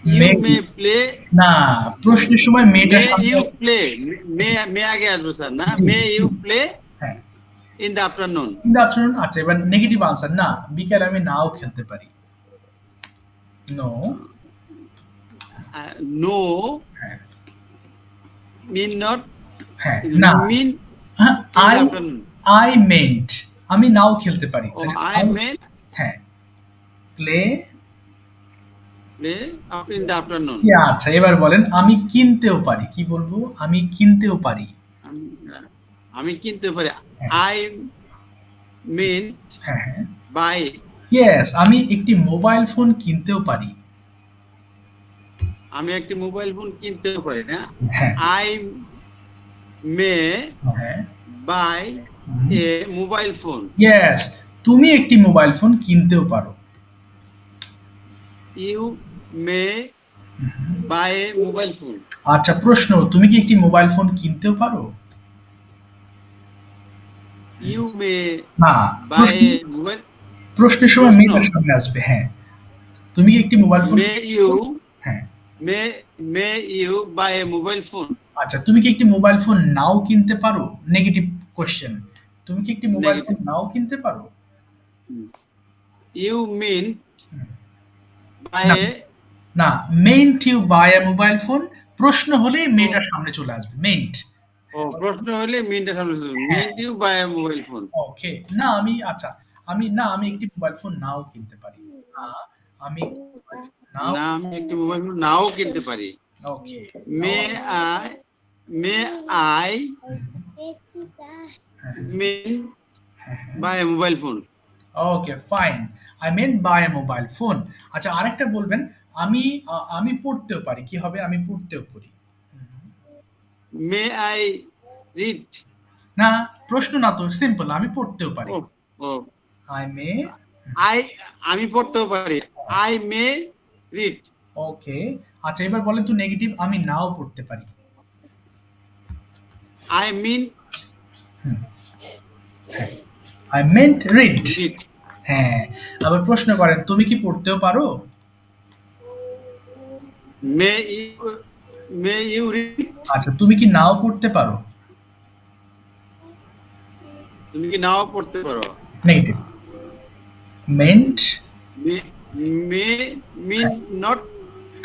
You May- may play. না প্রশ্নের সময় মেয়েটা May you play. May আগে আসবে স্যার না May you play হ্যাঁ in the afternoon. In the afternoon আচ্ছা এবার নেগেটিভ আনসার না বিকেল আমি নাও খেলতে পারি নো No হ্যাঁ mean not. হ্যাঁ না Mean in I the afternoon. I meant আমি নাও খেলতে পারি Oh, I may হ্যাঁ play play up in the afternoon. আচ্ছা এবার বলেন আমি কিনতেও পারি কি বলবো আমি কিনতেও পারি আমি কিনতে পারি I mean হ্যাঁ হ্যাঁ buy. ইয়েস আমি একটি মোবাইল ফোন কিনতেও পারি আমি একটি মোবাইল ফোন কিনতে পারি না হ্যাঁ I may হ্যাঁ buy a mobile phone. Yes তুমি একটি মোবাইল ফোন কিনতেও পারো You may buy a mobile phone. আচ্ছা প্রশ্ন তুমি কি একটি মোবাইল ফোন কিনতেও পারো You may না buy a mobile. প্রশ্নের সময় প্রশ্ন। মেয়েটার সামনে আসবে হ্যাঁ তুমি কি একটি মোবাইল ফোন May you হ্যাঁ may you buy a mobile phone. আচ্ছা তুমি কি একটি মোবাইল ফোন নাও কিনতে পারো নেগেটিভ কোশ্চেন তুমি কি একটি মোবাইল ফোন Negative. নাও কিনতে পারো You mean buy No. a না meant you buy a mobile phone প্রশ্ন হলেই মেয়েটার সামনে চলে আসবে মেন্ট প্রশ্ন হলে মিনটা সামনে mean you buy a mobile phone. ওকে না আমি আচ্ছা আমি একটি মোবাইল ফোন নাও কিনতে পারি না আমি একটি মোবাইল ফোন নাও না আমি একটি মোবাইল ফোন নাও কিনতে পারি okay may I mean buy a mobile phone. Okay fine I meant buy a mobile phone. আচ্ছা আরেকটা বলবেন, আমি পড়তেও পারি, কি হবে? আমি পড়তেও পারি। May I read? না, প্রশ্ন না তো, সিম্পল, আমি পড়তেও পারি। ও ও আই মে, আমি পড়তেও পারি, আই মে রিড। ওকে। আচ্ছা এবার বলেন তো নেগেটিভ, আমি নাও পড়তে পারি। I mean I meant read. Read. হ্যাঁ, আবার প্রশ্ন করেন, তুমি কি পড়তেও পারো? May you read? আচ্ছা তুমি কি নাও পড়তে পারো? তুমি কি নাও পড়তে পারো? Negative. Meant, may may mean not?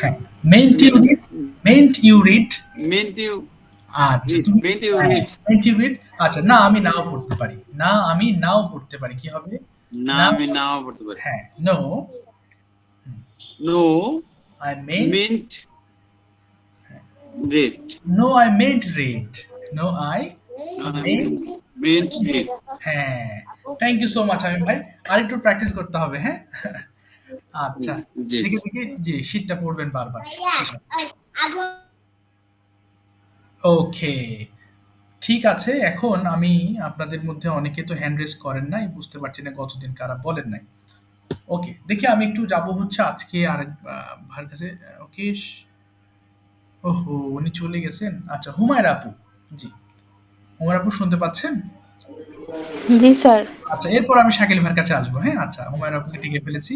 হ্যাঁ, meant you read, meant you read. Meant you আচ্ছা রিড? তুমি meant you read? Meant you read. আচ্ছা না, আমি নাও পড়তে পারি, না আমি নাও পড়তে পারি, কি হবে? না, আমি নাও পড়তে পারি। হ্যাঁ, no, no I meant, meant read. No I meant read, no I meant. Meant read. হ্যাঁ, thank you so much Amin ভাই, আরেকটু প্র্যাকটিস করতে হবে, হ্যাঁ। আচ্ছা, জি। দেখে দেখে জি শীটটা পড়বেন বারবার। ওকে, ঠিক আছে। এখন আমি আপনাদের মধ্যে অনেকে তো হ্যান্ড রেজ করেন নাই, বুঝতে পারছি না কতদিন কারা বলেন নাই। ওকে, দেখি আমি একটু যাব হচ্ছে আজকে আরেক ভাইয়ের কাছে। ওকে, ওহো উনি চলে গেছেন। আচ্ছা হুমায়রা আপু, জি হুমায়রা আপু শুনতে পাচ্ছেন? জি স্যার। আচ্ছা এরপর আমি শাকিল ভাইয়ের কাছে আসবো, হ্যাঁ। আচ্ছা হুমায়রা আপুকে টিকে ফেলেছি।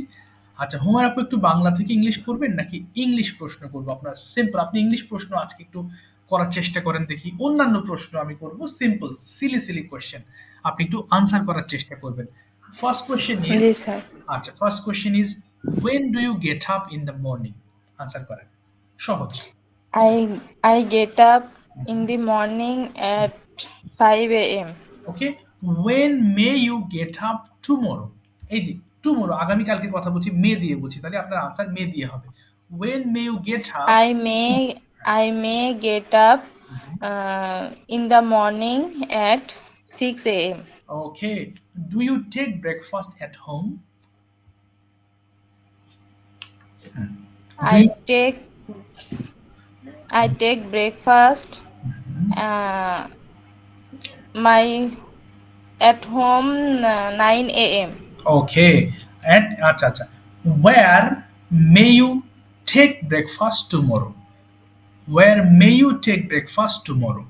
আচ্ছা হুমায়রা আপু একটু বাংলা থেকে ইংলিশ করবেন নাকি ইংলিশ প্রশ্ন করবো? আপনার সিম্পল, আপনি ইংলিশ প্রশ্ন আজকে একটু করার চেষ্টা করেন দেখি, অন্যান্য প্রশ্ন আমি করব সিম্পল সিলি সিলি কোয়েশ্চেন, আপনি একটু আনসার করার চেষ্টা করবেন। ফার্স্ট কোয়েশ্চেন ইজ, জি স্যার। আচ্ছা first question is, when do you get up in the morning? আনসার করেন, সহজ। I get up in the morning at 5 a.m. Okay, when may you get up tomorrow? এই যে টুমরো, আগামীকালকে কথা বলছি, মে দিয়ে বলছি, তাহলে আপনার আনসার মে দিয়ে হবে। when may you get up? I may get up in the morning at 6 a.m. Okay, do you take breakfast at home? Do I you, take breakfast my at home 9 a.m. okay, and আচ্ছা আচ্ছা, where may you take breakfast tomorrow? Where may you take breakfast tomorrow?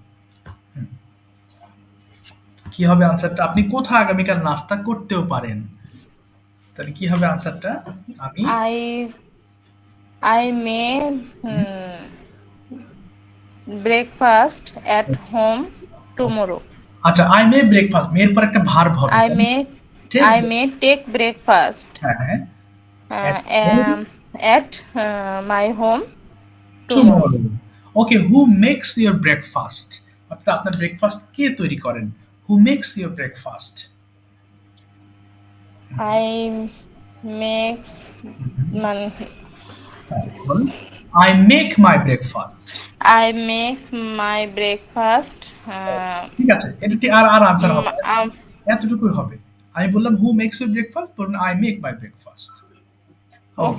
কি হবে আনসারটা? আপনি কোথায় আগামীকাল নাস্তা করতেও পারেন, তাহলে কি হবে আনসারটা? আমি I may breakfast at home tomorrow. আচ্ছা আই মে ব্রেকফাস্ট, মেয়ের পর একটা ভার্ব হবে। I may take breakfast হ্যাঁ at my home tomorrow. tomorrow. Okay, who makes your breakfast? অর্থাৎ আপনার ব্রেকফাস্ট কে তৈরি করেন? Who makes your breakfast? I makes I make my breakfast. I make my breakfast. ঠিক আছে, এটা আর আনসার হবে না। Um, এতটুকুই হবে। আমি বললাম হু মেক্স ইওর ব্রেকফাস্ট, বলুন I make my breakfast. oh,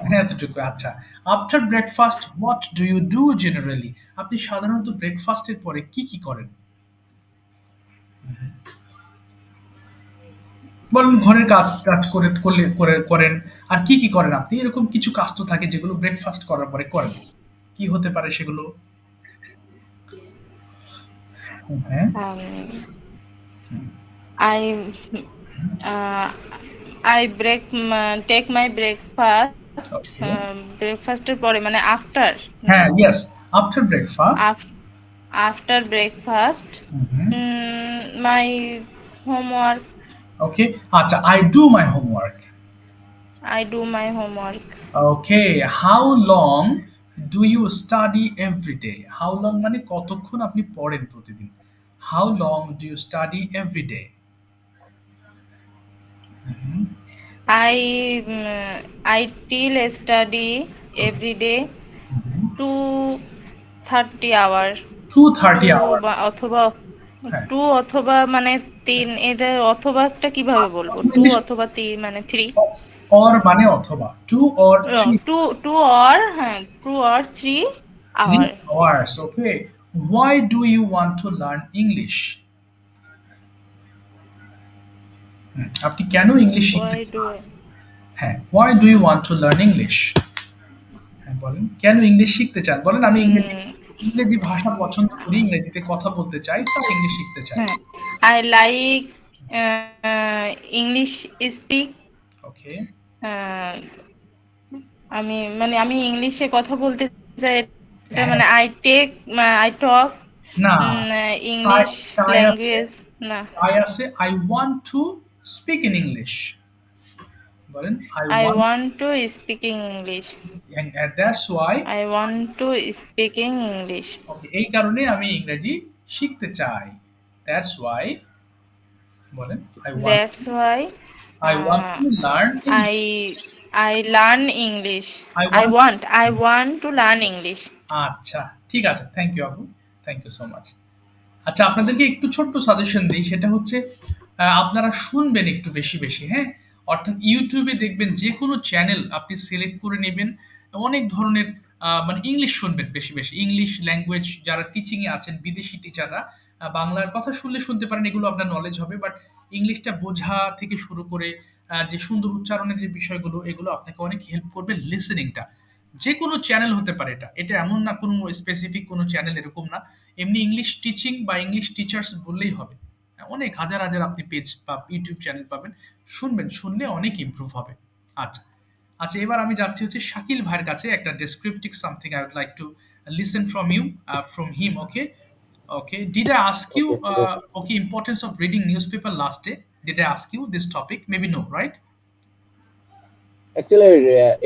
হ্যাঁ এতটুকু। আচ্ছা, after breakfast what do you do generally? আপনি সাধারণত ব্রেকফাস্টের পরে কি কি করেন? বলুন ঘরের কাজ কাজ করেন, আর কি কি করেন আপনি? এরকম কিছু কাজ তো থাকে যেগুলো ব্রেকফাস্ট করার পরে করেন, কি হতে পারে সেগুলো? হ্যাঁ I I take my breakfast. ব্রেকফাস্টের পরে মানে আফটার হ্যাঁ yes, after breakfast. after breakfast my homework. Okay, আচ্ছা I do my homework. I do my homework. Okay, how long do you study every day? How long মানে কতক্ষণ আপনি পড়েন প্রতিদিন? How long do you study every day? I till study every day 2:30 hours. 2:30 hours. অথবা হ্যাঁ টু অথবা মানে তিন, এটা অথবাটা কিভাবে বলবো? টু অথবা মানে থ্রি। অর মানে অথবা, two or three, two two or, হ্যাঁ, two or three three hour. Hours. Okay, why do you want to learn English? আপনি কেন ইংলিশ শিখতে ওয়াই চান? ডু হ্যাঁ, why do you want to learn English? হ্যাঁ বলেন, কেন ইংলিশ শিখতে চান? বলেন, আমি ইংরেজি ইংরেজি ভাষা পছন্দ করি, ইংরেজিতে কথা বলতে চাই, তাই ইংলিশ শিখতে চাই। হ্যাঁ, আই লাইক ইংলিশ স্পিক। ওকে, আমি ইংলিশে কথা বলতে চাই, এটা হ্যাঁ, মানে আই টক না, তাই ইংলিশ তাই আছে, ল্যাঙ্গুয়েজ। না, তাই আছে, I want to speak in English. বলেন, I I want, want to speaking English. and that's why, I want to speaking English. Okay, এই কারণে আমি ইংরেজি শিখতে চাই। দ্যাটস ওয়াই, বলেন, that's why I want to learn I English. I learn English. I I want, want I want to learn English. আচ্ছা, ঠিক আছে, থ্যাংক ইউ আপু, থ্যাংক ইউ সো মাচ। আচ্ছা, আপনাদেরকে একটু ছোট্ট সাজেশন দিই, সেটা হচ্ছে আপনারা শুনবেন একটু বেশি বেশি, হ্যাঁ? অর্থাৎ ইউটিউবে দেখবেন যে কোনো চ্যানেল আপনি সিলেক্ট করে নেবেন, অনেক ধরনের মানে ইংলিশ শুনবেন বেশি বেশি, ইংলিশ ল্যাঙ্গুয়েজ যারা টিচিং এ আছেন, বিদেশি টিচাররা বাংলার কথা শুনলে শুনতে পারেন, এগুলো আপনার নলেজ হবে, বাট ইংলিশটা বোঝা থেকে শুরু করে যে সুন্দর উচ্চারণের যে বিষয়গুলো, এগুলো আপনাকে অনেক হেল্প করবে লিসেনিংটা। যে কোনো চ্যানেল হতে পারে, এটা এটা এমন না কোনো স্পেসিফিক কোনো চ্যানেল, এরকম না। এমনি ইংলিশ টিচিং বা ইংলিশ টিচার্স বললেই হবে, অনেক হাজার হাজার আপনি পেজ বা ইউটিউব চ্যানেল পাবেন, শুনবেন, শুনলে অনেক ইমপ্রুভ হবে। আচ্ছা, আচ্ছা, এবার আমি যাচ্ছি হচ্ছে শাকিল ভাইয়ের কাছে, একটা descriptive something I would like to listen from you, from him. Okay, okay, did I ask you Okay, okay. Okay importance of reading newspaper last day? Did I ask you this topic? Maybe no, right? Actually,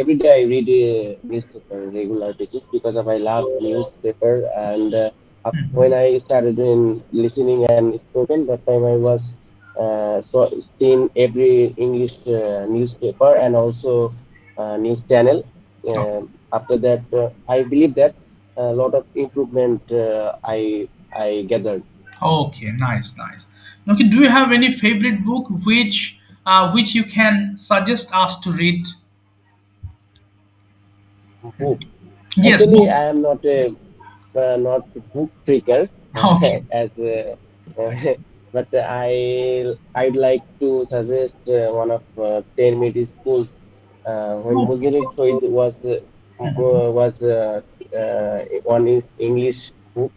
every day I read a newspaper regular basis because of I love newspaper and when I started in listening and spoken, that time I was so seen every English newspaper and also news channel. After that, I believe that a lot of improvement I gathered. Okay, nice, nice. Okay, do you have any favorite book which you can suggest us to read? Book. Yes, Actually, book. I am not a book freaker Okay. as but I'd like to suggest one of 10 minute schools when Okay. Muzirik Shoid was one is English book.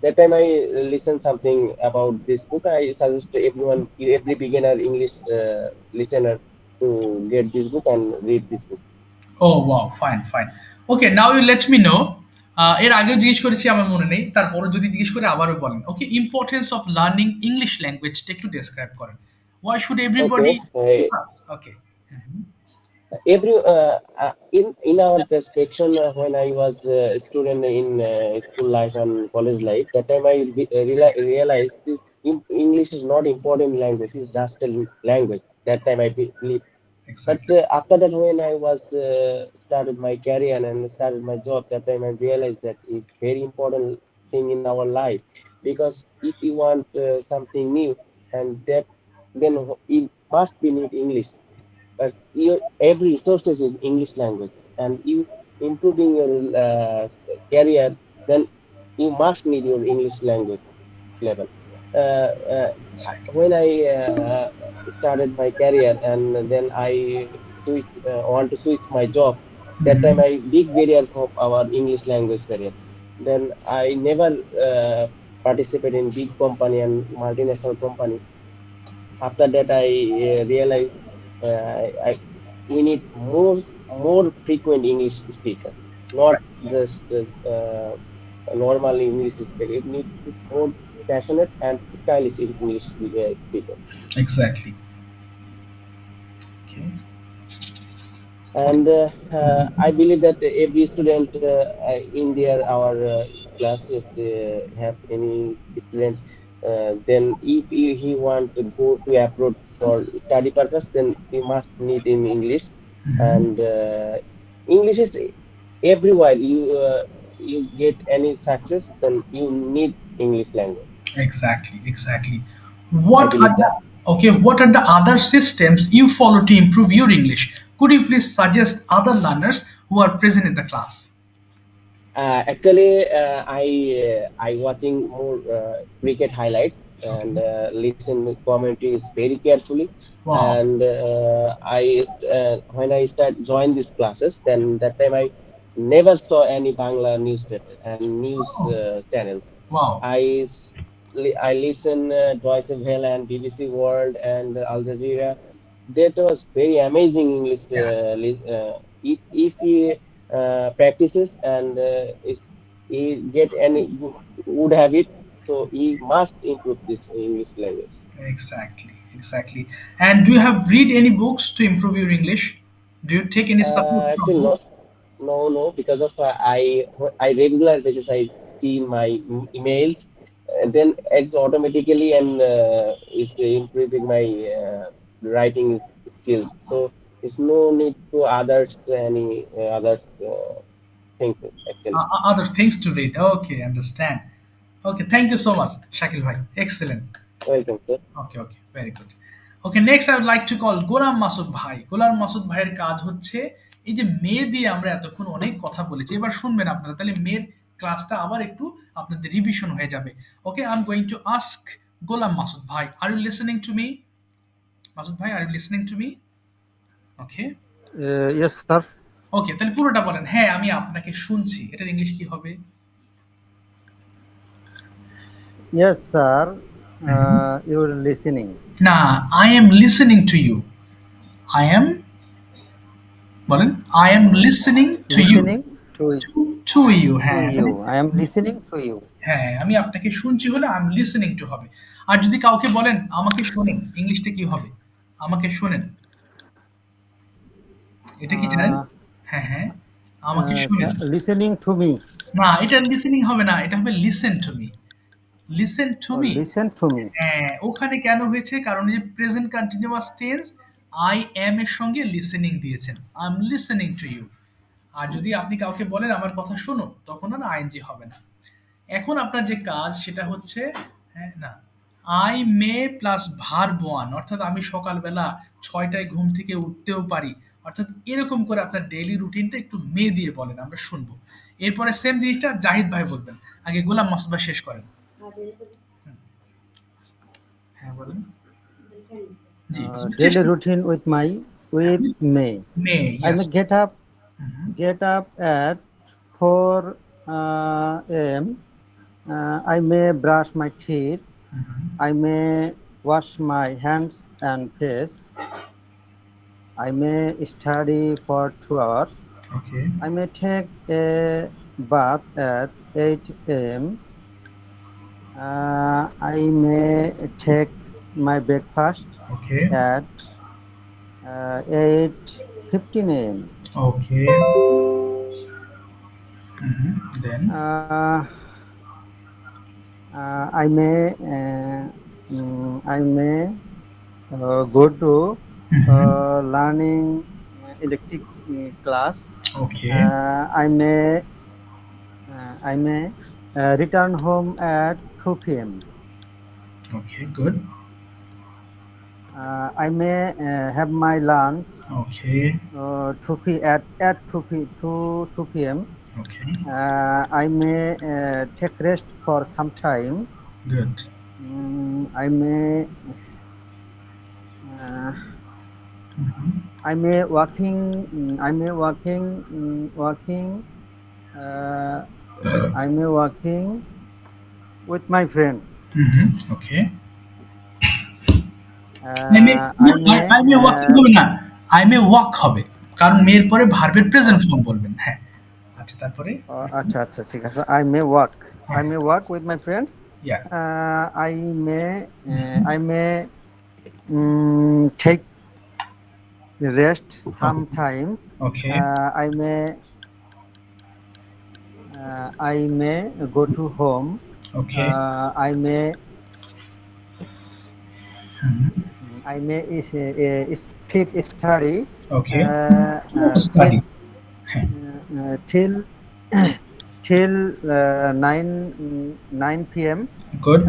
That time I listened something about this book. I suggest to everyone, every beginner English listener to get this book and read this book. Oh wow, fine, fine. Okay, now you let me know. এর আগেও জিজ্ঞেস করেছি, আমার মনে নেই, তারপরে যদি জিজ্ঞেস করে আবারও বলেন। ওকে, ইম্পর্টেন্স অফ লার্নিং ইংলিশ ল্যাঙ্গুয়েজটা একটু ডেসক্রাইব করেন। Why should everybody Okay. focus? Okay. Every in our section when I was a student in school life and college life, that time I realized this English is not important language; it's just a language. That time I believe. But Exactly. after that, when I was started my career and started my job, that time I realized that it's very important thing in our life because if you want something new, and that then it must be need English, but every resources is English language, and you improving your career, then you must need your English language level. Uh, uh, Exactly. when I started my career and then I want to switch my job, that time I big barrier of our English language barrier. Then I never participate in big company and multinational company. After that I realized I we need more frequent English speaker, not Right. just normal English speaker. It needs more passionate and stylish English speaker. Exactly. Okay. And I believe that every student in their our class, if they have any student, then if he want to go to abroad for study purpose, then he must need in English. And English is everywhere. You get any success, then you need English language. Exactly. What I believe are the that. okay? What are the other systems you follow to improve your English? Could you please suggest other learners who are present in the class? Actually, I watching more cricket highlights and listen commentaries very carefully. Wow, And I when I start join these classes, then that time I never saw any Bangla newspaper and news oh, channels. wow. I listen Deutsche Welle and BBC World and Al Jazeera. That was very amazing English. Yeah. If he practices and if he get any would have it, so he must improve this English language. Exactly. And do you have read any books to improve your English? Do you take any support from Actually, no, books? no, because of I regular basis I see my emails, then it's automatically and is improving my writing skills. So it's no need to others any others things actually. Other things to read. Okay, understand. Okay, thank you so much, Shakil bhai. Excellent. Welcome, sir. Okay, very good. Okay, next I would like to call Golam Masud ভাই। গোলাম মাসুদ ভাইয়ের কাজ হচ্ছে এই যে মেয়ে দিয়ে আমরা এতক্ষণ অনেক কথা বলেছি, এবার শুনবেন আপনারা, তাহলে মেয়ের ক্লাসটা আবার একটু আপনাদের রিভিশন হয়ে যাবে। Okay, I am going to ask Golam Masud ভাই, are you listening to me? Masud ভাই, are you listening to me? Okay, Yes, sir. Okay, তাহলে পুরোটা বলেন। হ্যাঁ, আমি আপনাকে শুনছি। এটার ইংলিশ কি হবে? Yes, sir. You're listening. না, I am listening to you. I am, বলেন, I am listening to you. Listening to to you, হ্যাঁ, you. I am listening to you. হ্যাঁ, আমি আপনাকে শুনছি হলে আই এম লিসেনিং টু হবে। আর যদি কাউকে বলেন আমাকে শোনেন, ইংলিশটা কি হবে? আমাকে শোনেন। এটা কি জানেন? Uh, হ্যাঁ, আমাকে শোনেন। Listening to me না, এটা লিসেনিং হবে না, এটা হবে listen to me. Listen to or me. listen to me. হ্যাঁ, ওখানে কেন হয়েছে? কারণ এই যে present continuous tense I am এর সঙ্গে লিসেনিং দিয়েছেন। I am listening to you. আর যদি আপনি কাউকে বলেন আমার কথা শোনো, তখন আর আইএনজি হবে না। এখন আপনার যে কাজ সেটা হচ্ছে, হ্যাঁ না, I may plus verb one, অর্থাৎ আমি সকালবেলা 6টায় ঘুম থেকে উঠতেও পারি, অর্থাৎ এরকম করে আপনার ডেইলি রুটিনটা একটু মে দিয়ে বলেন, আমরা শুনবো। এরপরে সেম জিনিসটা জাহিদ ভাই বলবেন। আগে গোলাম মাসুদ ভাই শেষ করেন। হুম, হ্যাঁ বলেন। জি, Daily routine with me. May, I may get up at 4 a.m. I may brush my teeth. I may wash my hands and face. I may study for 2 hours. Okay, I may take a bath at 8 a.m. I may take my breakfast okay, at 8:15 a.m. Okay, then I may go to learning electric class. Okay, I may return home at 2 p.m. Okay, good, I may have my lunch okay, 2 p.m. Okay, I may take rest for some time. Good, I may walking with my friends. Okay. I may I may walking হবে না, আই মে ওয়াক হবে, কারণ মেয়ের পরে ভার্বের প্রেজেন্ট ফর্ম বলবেন। হ্যাঁ, আচ্ছা, তারপরে আচ্ছা ঠিক আছে। I may walk with my friends. Yeah, I may take rest sometimes. Okay, I may go to home. Okay, I may sit study okay, uh, study, till till 9 p.m. Good.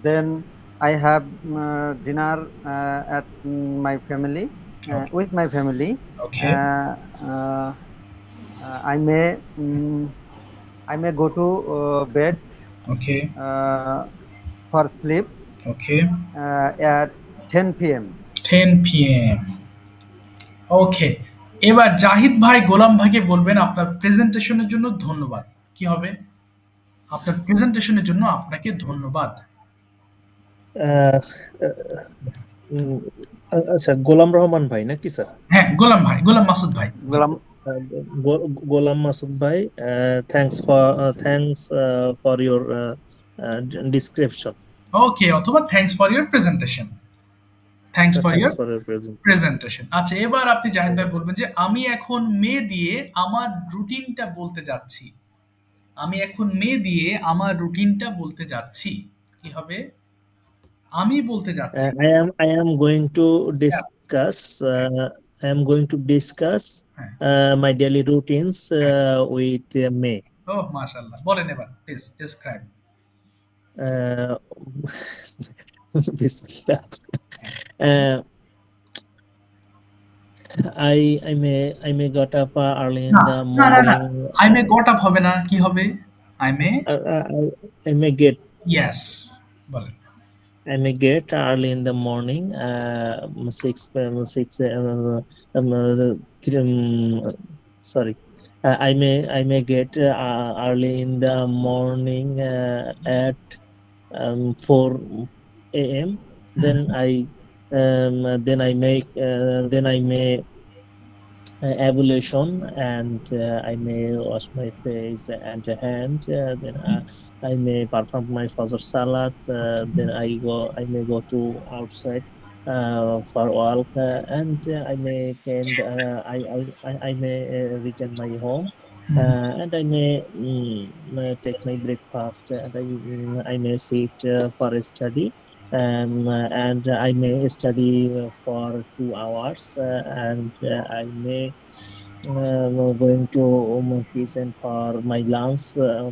Then I have dinner at my family Okay. with my family. Okay. I may go to bed Okay. for sleep Okay. at 10 p.m. 10 p.m. ওকে, এবার জাহিদ ভাই গোলাম ভাইকে বলবেন আপনার প্রেজেন্টেশনের জন্য ধন্যবাদ। কি হবে? আপনার প্রেজেন্টেশনের জন্য আপনাকে ধন্যবাদ। আহ, উম, আচ্ছা, গোলাম রহমান ভাই নাকি স্যার? হ্যাঁ, গোলাম ভাই, গোলাম মাসুদ ভাই। জি। Golam, গোলাম মাসুদ ভাই, থ্যাঙ্কস ফর ইউর ডিসক্রিপশন। ওকে, অথবা thanks for your presentation. Thanks for thanks your for your present. Presentation. আচ্ছা, এবার আপনি জাহিদ ভাই বলবেন যে আমি এখন মে দিয়ে আমার রুটিনটা বলতে যাচ্ছি। আমি এখন মে দিয়ে আমার রুটিনটা বলতে যাচ্ছি। কি হবে? আমি বলতে যাচ্ছি। I am going to হ্যাঁ, discuss. I am going to discuss হ্যাঁ, my daily routines হ্যাঁ। with May. ওহ মাশাআল্লাহ। বলেন এবার please describe. Uh, Bismillah. Uh, I may got up early in না, the না, না, না। morning. I may got up হবে না। কি হবে? I may I may get yes বলেন। I may get early in the morning, 6 p.m. 6 sorry. I may get early in the morning at 4 a.m. Then I may ablution, and I may wash my face and hand. Then I may perform my Fajr Salat. Then I may go to outside for walk, and I may I may return my home. And I may take my breakfast, and I may sit for a study. And I may study for 2 hours, and I may going to kitchen for my lunch,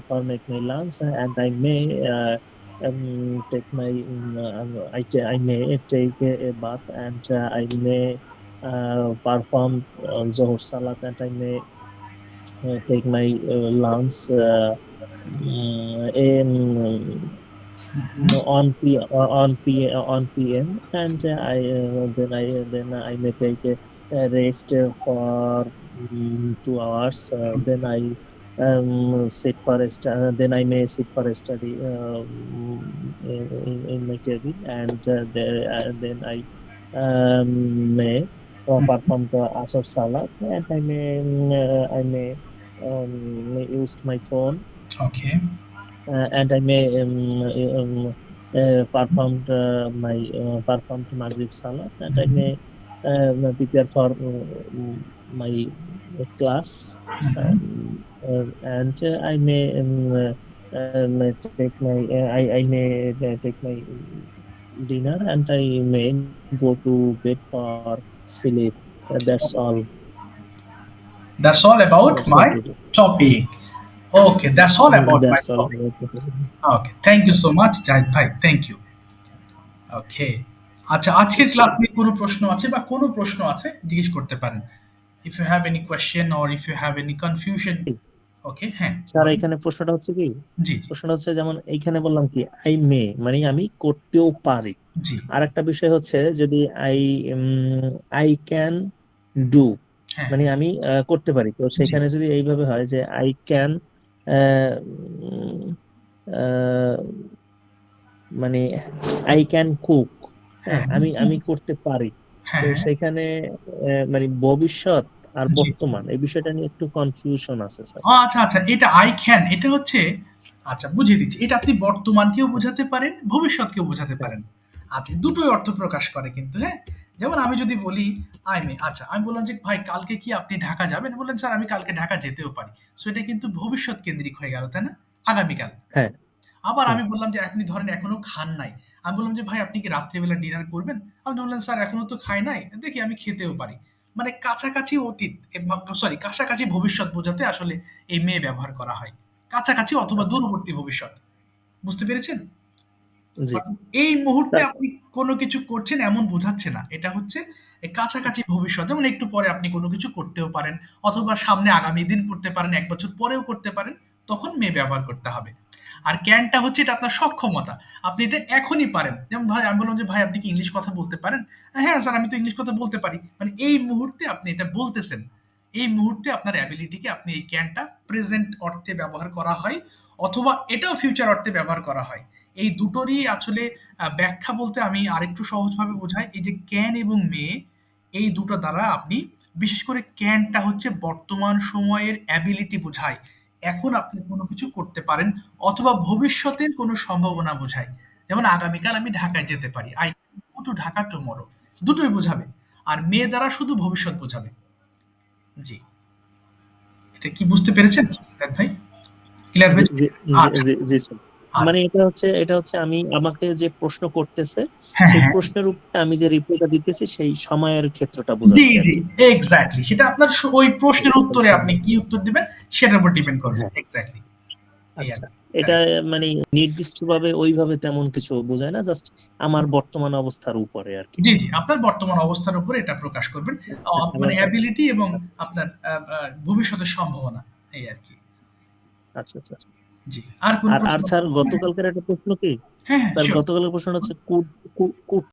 for make my lunch, and I may take my I may take a bath, and I may perform Zohar Salat, and I may take my lunch in on PM, and then I may take a rest for 2 hours. Then I sit for then I may sit for a study in my cabin, and then I may perform the Asr Salat, and I may use my phone, okay. and I may perform Maghrib Salat, and I may prepare for my class, and I may take my I may take my dinner, and I may go to bed for sleep. That's all. That's all about That's my all. topic. Okay, that's all about my That's all. topic. Okay, thank you so much Zahid ভাই, থ্যাংক ইউ। ওকে, আচ্ছা, আজকের ক্লাস নিয়ে কোনো প্রশ্ন আছে বা কোনো প্রশ্ন আছে জিজ্ঞেস করতে পারেন। If you have any question or if you have any confusion. Okay, হ্যাঁ স্যার, এখানে প্রশ্নটা হচ্ছে কি, জি, প্রশ্নটা হচ্ছে যেমন এইখানে বললাম কি আই মে, মানে আমি করতেও পারি। জি, আর একটা বিষয় হচ্ছে যদি আই ক্যান ডু, হ্যাঁ, মানে আমি করতে পারি, তো সেখানে যদি এইভাবে হয় যে আই ক্যান মানে আই ক্যান কুক, হ্যাঁ, আমি করতে পারি, হ্যাঁ, তো সেখানে মানে ভবিষ্যৎ আর জি। বর্তমান এই বিষয়টা নিয়ে একটু কনফিউশন আছে স্যার। আচ্ছা, আচ্ছা, এটা আই ক্যান, এটা হচ্ছে, আচ্ছা বুঝিয়ে দিচ্ছি, এটা আপনি বর্তমানকেও বোঝাতে পারেন, ভবিষ্যৎকেও বোঝাতে পারেন। আচ্ছা, দুটোই অর্থ প্রকাশ করে কিন্তু, হ্যাঁ। যেমন আমি যদি বলি আই মে, আচ্ছা আমি বললাম যে ভাই কালকে কি আপনি ঢাকা যাবেন? বললেন স্যার আমি কালকে ঢাকা যেতেও পারি। সো এটা কিন্তু ভবিষ্যৎ কেন্দ্রিক হয়ে গেল, তাই না? আগামীকাল। হ্যাঁ, আবার আমি বললাম যে আপনি ধরেন এখনো খান নাই। আমি বললাম যে ভাই আপনি কি রাত্রিবেলা ডিনার করবেন? আপনি বললেন স্যার এখনো তো খাই নাই, দেখি আমি খেতেও পারি। মানে কাছাকাছি অতীত, সরি কাছাকাছি ভবিষ্যৎ বোঝাতে আসলে এই মে ব্যবহার করা হয়। কাছাকাছি অথবা আচ্ছা। দূরবর্তী ভবিষ্যৎ। বুঝতে পেরেছেন? জি এই মুহূর্তে স্যার। আপনি কোনো কিছু করছেন এমন বোঝাচ্ছে না। এটা হচ্ছে এই কাছাকাছি ভবিষ্যৎ। যেমন একটু পরে আপনি কোনো কিছু করতেও পারেন অথবা সামনে আগামী দিন করতে পারেন, ১ বছর পরেও করতে পারেন। তখন মে ব্যবহার করতে হবে। আর ক্যানটা হচ্ছে এটা আপনার সক্ষমতা। আপনি এটা এখনই পারেন। যেমন ভাই আমি বললাম যে, "ভাই আপনি কি ইংলিশ কথা বলতে পারেন?" "হ্যাঁ, স্যার আমি তো ইংলিশ কথা বলতে পারি।" মানে এই মুহূর্তে আপনি এটা বলতেছেন। এই মুহূর্তে আপনার অ্যাবিলিটিকে আপনি এই ক্যানটা প্রেজেন্ট অর্থে ব্যবহার করা হয় অথবা এটাও ফিউচার অর্থে ব্যবহার করা হয়। এই দুটোরই আসলে ব্যাখ্যা বলতে আমি আরেকটু সহজভাবে বোঝাই। এই যে ক্যান এবং মে এই দুটো দ্বারা আপনি বিশেষ করে ক্যানটা হচ্ছে বর্তমান সময়ের অ্যাবিলিটি বোঝায়। এখন আপনি কোনো কিছু করতে পারেন অথবা ভবিষ্যতের কোনো সম্ভাবনা বোঝায়। যেমন আগামীকাল আমি ঢাকায় যেতে পারি। I can go to Dhaka tomorrow দুটোই বোঝাবে। আর মে দ্বারা শুধু ভবিষ্যৎ বোঝাবে। জি। এটা কি বুঝতে পেরেছেন রাত ভাই? ক্লিয়ার জি হয়েছে? জি আচ্ছা, জি স্যার। আচ্ছা। মানে এটা হচ্ছে আমি আমাকে যে প্রশ্ন করতেছে হ্যাঁ, সেই হ্যাঁ। প্রশ্নের উত্তরে আমি যে রিপ্লাইটা দিতেছি সেই সময়ের ক্ষেত্রটা জি, বোঝাচ্ছে আর জি, কি। এক্সাক্টলি। সেটা আপনার ওই প্রশ্নের উত্তরে আপনি কি উত্তর দিবেন সেটার উপর ডিপেন্ড করবে। হ্যাঁ। এক্সাক্টলি। এই আচ্ছা, আরকি। এটা মানে নির্দিষ্টভাবে ওইভাবে তেমন কিছু বোঝায় না, জাস্ট আমার বর্তমান অবস্থার উপরে আর কি। জি, জি। আপনার বর্তমান অবস্থার উপরে এটা প্রকাশ করবেন। মানে অ্যাবিলিটি এবং আপনার ভবিষ্যতের সম্ভাবনা এই আরকি। আচ্ছা স্যার। জি। আর কোন আর প্রশ্ন? আর স্যার গতকালকের একটা প্রশ্ন কি? হ্যাঁ, হ্যাঁ, স্যার সিউর। গতকালের প্রশ্নটা হচ্ছে কুড